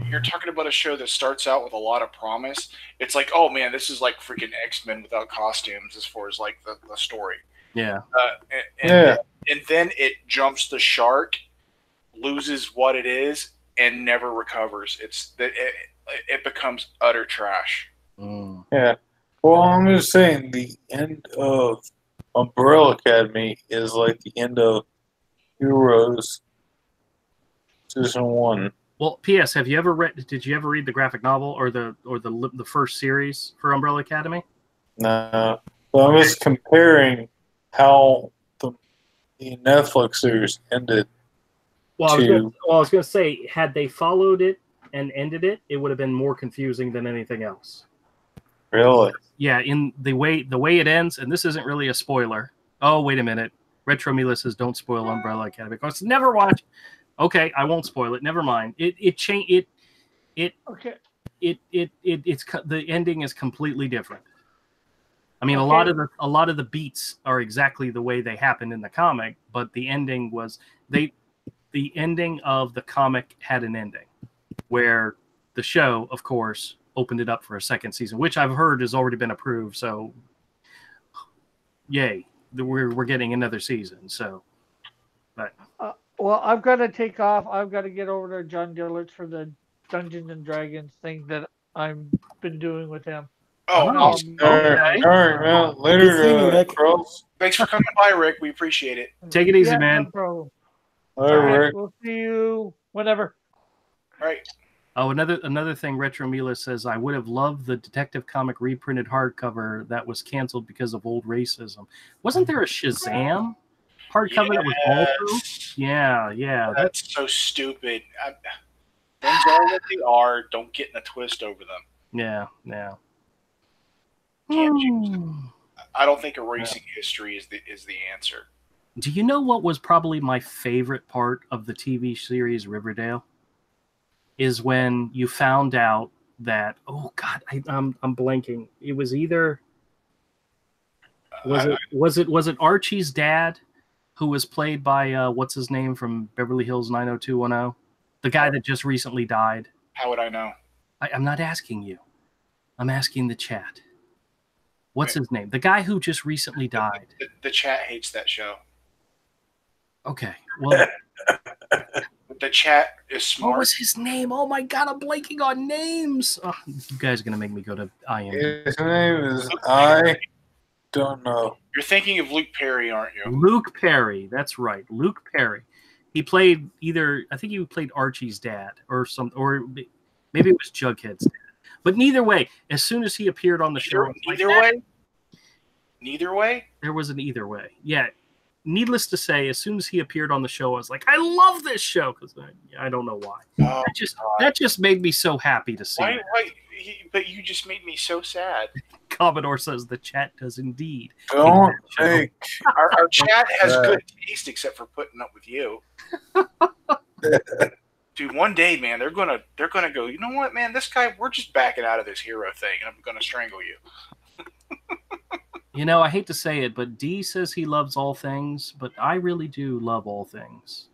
you're talking about a show that starts out with a lot of promise. It's like, oh man, this is like freaking X-Men without costumes as far as like the story. Yeah. And then it jumps the shark, loses what it is, and never recovers. It becomes utter trash. Mm. Yeah. Well, I'm just saying the end of Umbrella Academy is like the end of Heroes Season 1. Well, P.S. Did you ever read the graphic novel or the first series for Umbrella Academy? No. But I'm just comparing how the Netflix series ended. Well, I was going to say, had they followed it and ended it, it would have been more confusing than anything else. Really? Yeah, in the way it ends, and this isn't really a spoiler. Oh, wait a minute. Retro Mila says, "Don't spoil Umbrella Academy." Because never watch. Okay, I won't spoil it. Never mind. It's the ending is completely different. I mean, Okay. a lot of the beats are exactly the way they happened in the comic, but the ending was the ending of the comic had an ending, where the show, of course, opened it up for a second season, which I've heard has already been approved. So, yay, we're getting another season. So, but Well, I've got to take off. I've got to get over to John Dillert's for the Dungeons and Dragons thing that I've been doing with him. Oh, awesome. All right. Well, later, girls. Thanks for coming by, Rick. We appreciate it. take it easy, Yeah, man. no problem. All right, Rick. We'll see you whenever. All right. Oh, another thing, Retro Mila says, I would have loved the Detective Comic reprinted hardcover that was canceled because of old racism. Wasn't there a Shazam hardcover that was also? Yeah. That's so stupid. Things are what they are. Don't get in a twist over them. Yeah. Can't choose. I don't think erasing history is the answer. Do you know what was probably my favorite part of the TV series Riverdale? Is when you found out that, oh God, I'm blanking. It was either was it Archie's dad, who was played by what's his name from Beverly Hills 90210, the guy that just recently died. How would I know? I'm not asking you. I'm asking the chat. What's his name? The guy who just recently died. The chat hates that show. Okay, well. The chat is smart. What was his name? Oh my God, I'm blanking on names. Oh, you guys are gonna make me go to IMDb. His name is I don't know. You're thinking of Luke Perry, aren't you? Luke Perry. That's right, Luke Perry. He played I think he played Archie's dad or maybe it was Jughead's dad. But neither way, as soon as he appeared on the show, Neither way. There was an either way. Yeah. Needless to say, as soon as he appeared on the show, I was like, I love this show, because I don't know why. Oh, that just made me so happy to see. But you just made me so sad. Commodore says the chat does indeed. Don't take. Our chat has good taste, except for putting up with you. Dude, one day, man, they're gonna go, you know what, man, this guy, we're just backing out of this hero thing, and I'm gonna strangle you. You know, I hate to say it, but D says he loves all things, but I really do love all things.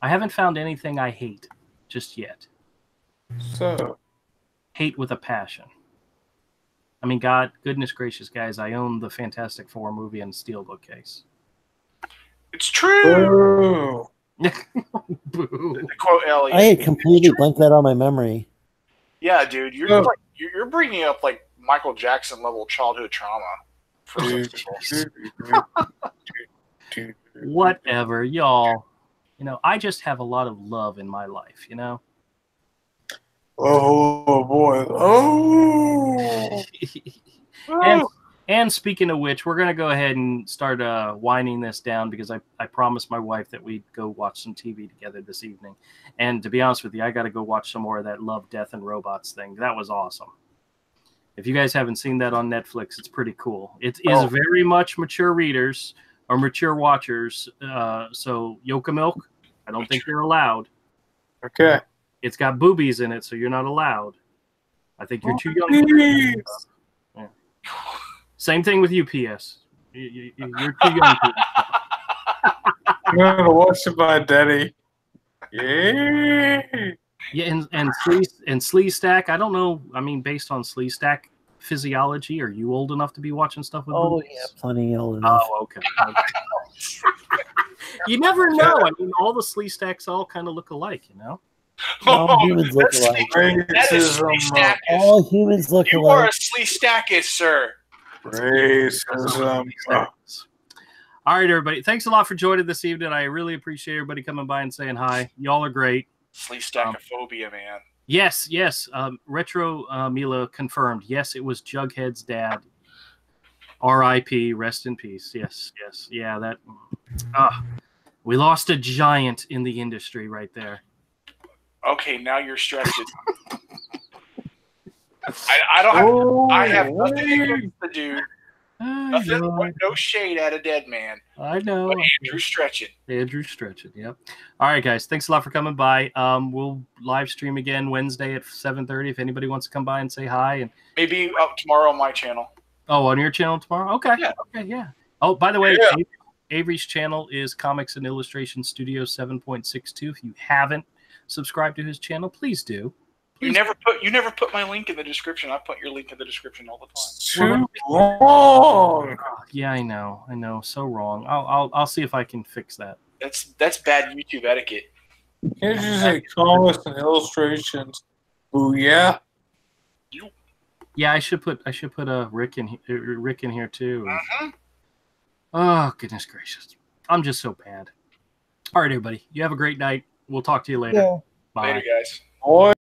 I haven't found anything I hate just yet. So, Hate with a passion. I mean, goodness gracious, guys, I own the Fantastic Four movie in steelbook case. It's true. boo. Boo. To quote Elliot. I had completely blanked that out of my memory. Yeah, dude, you're bringing up like Michael Jackson level childhood trauma for some people. Whatever, y'all. You know, I just have a lot of love in my life, you know? Oh, boy. Oh. And speaking of which, we're going to go ahead and start winding this down because I promised my wife that we'd go watch some TV together this evening. And to be honest with you, I got to go watch some more of that Love, Death, and Robots thing. That was awesome. If you guys haven't seen that on Netflix, it's pretty cool. It is very much mature readers or mature watchers. So Yoka Milk, I don't think you're allowed. Okay. It's got boobies in it, so you're not allowed. I think you're too young. Yeah. Same thing with UPS. You're too young. I'm going to watch it by Daddy. Yeah. Yeah, and Slee Stack, I don't know. I mean, based on Slee Stack physiology, are you old enough to be watching stuff with boobies? Yeah, plenty old enough. Oh, okay. You never know. I mean, all the Slee Stacks all kind of look alike, you know? All humans look alike. That is Slee Stackis. All humans look You alike. are a Slee Stackis, sir. Racism. All right, everybody. Thanks a lot for joining this evening. I really appreciate everybody coming by and saying hi. Y'all are great. Slee Stackophobia, man. Yes. Retro Mila confirmed. Yes, it was Jughead's dad. R.I.P. Rest in peace. Yes. Yeah, that. We lost a giant in the industry right there. Okay, now you're stretching. I have nothing against the dude. No shade at a dead man. I know. But Andrew's stretching. Yep. All right, guys. Thanks a lot for coming by. We'll live stream again Wednesday at 7:30 if anybody wants to come by and say hi. And maybe tomorrow on my channel. Oh, on your channel tomorrow? Okay. Yeah. Okay, yeah. Oh, by the way, Avery's channel is Comics and Illustration Studio 7.62. If you haven't subscribed to his channel, please do. You never put my link in the description. I put your link in the description all the time. Too long. Yeah, I know. So wrong. I'll see if I can fix that. That's bad YouTube etiquette. Can't you say comics and illustrations? Ooh, yeah. Yeah, I should put Rick in here too. Oh, goodness gracious. I'm just so bad. All right, everybody. You have a great night. We'll talk to you later. Yeah. Bye. Later, guys. Boy.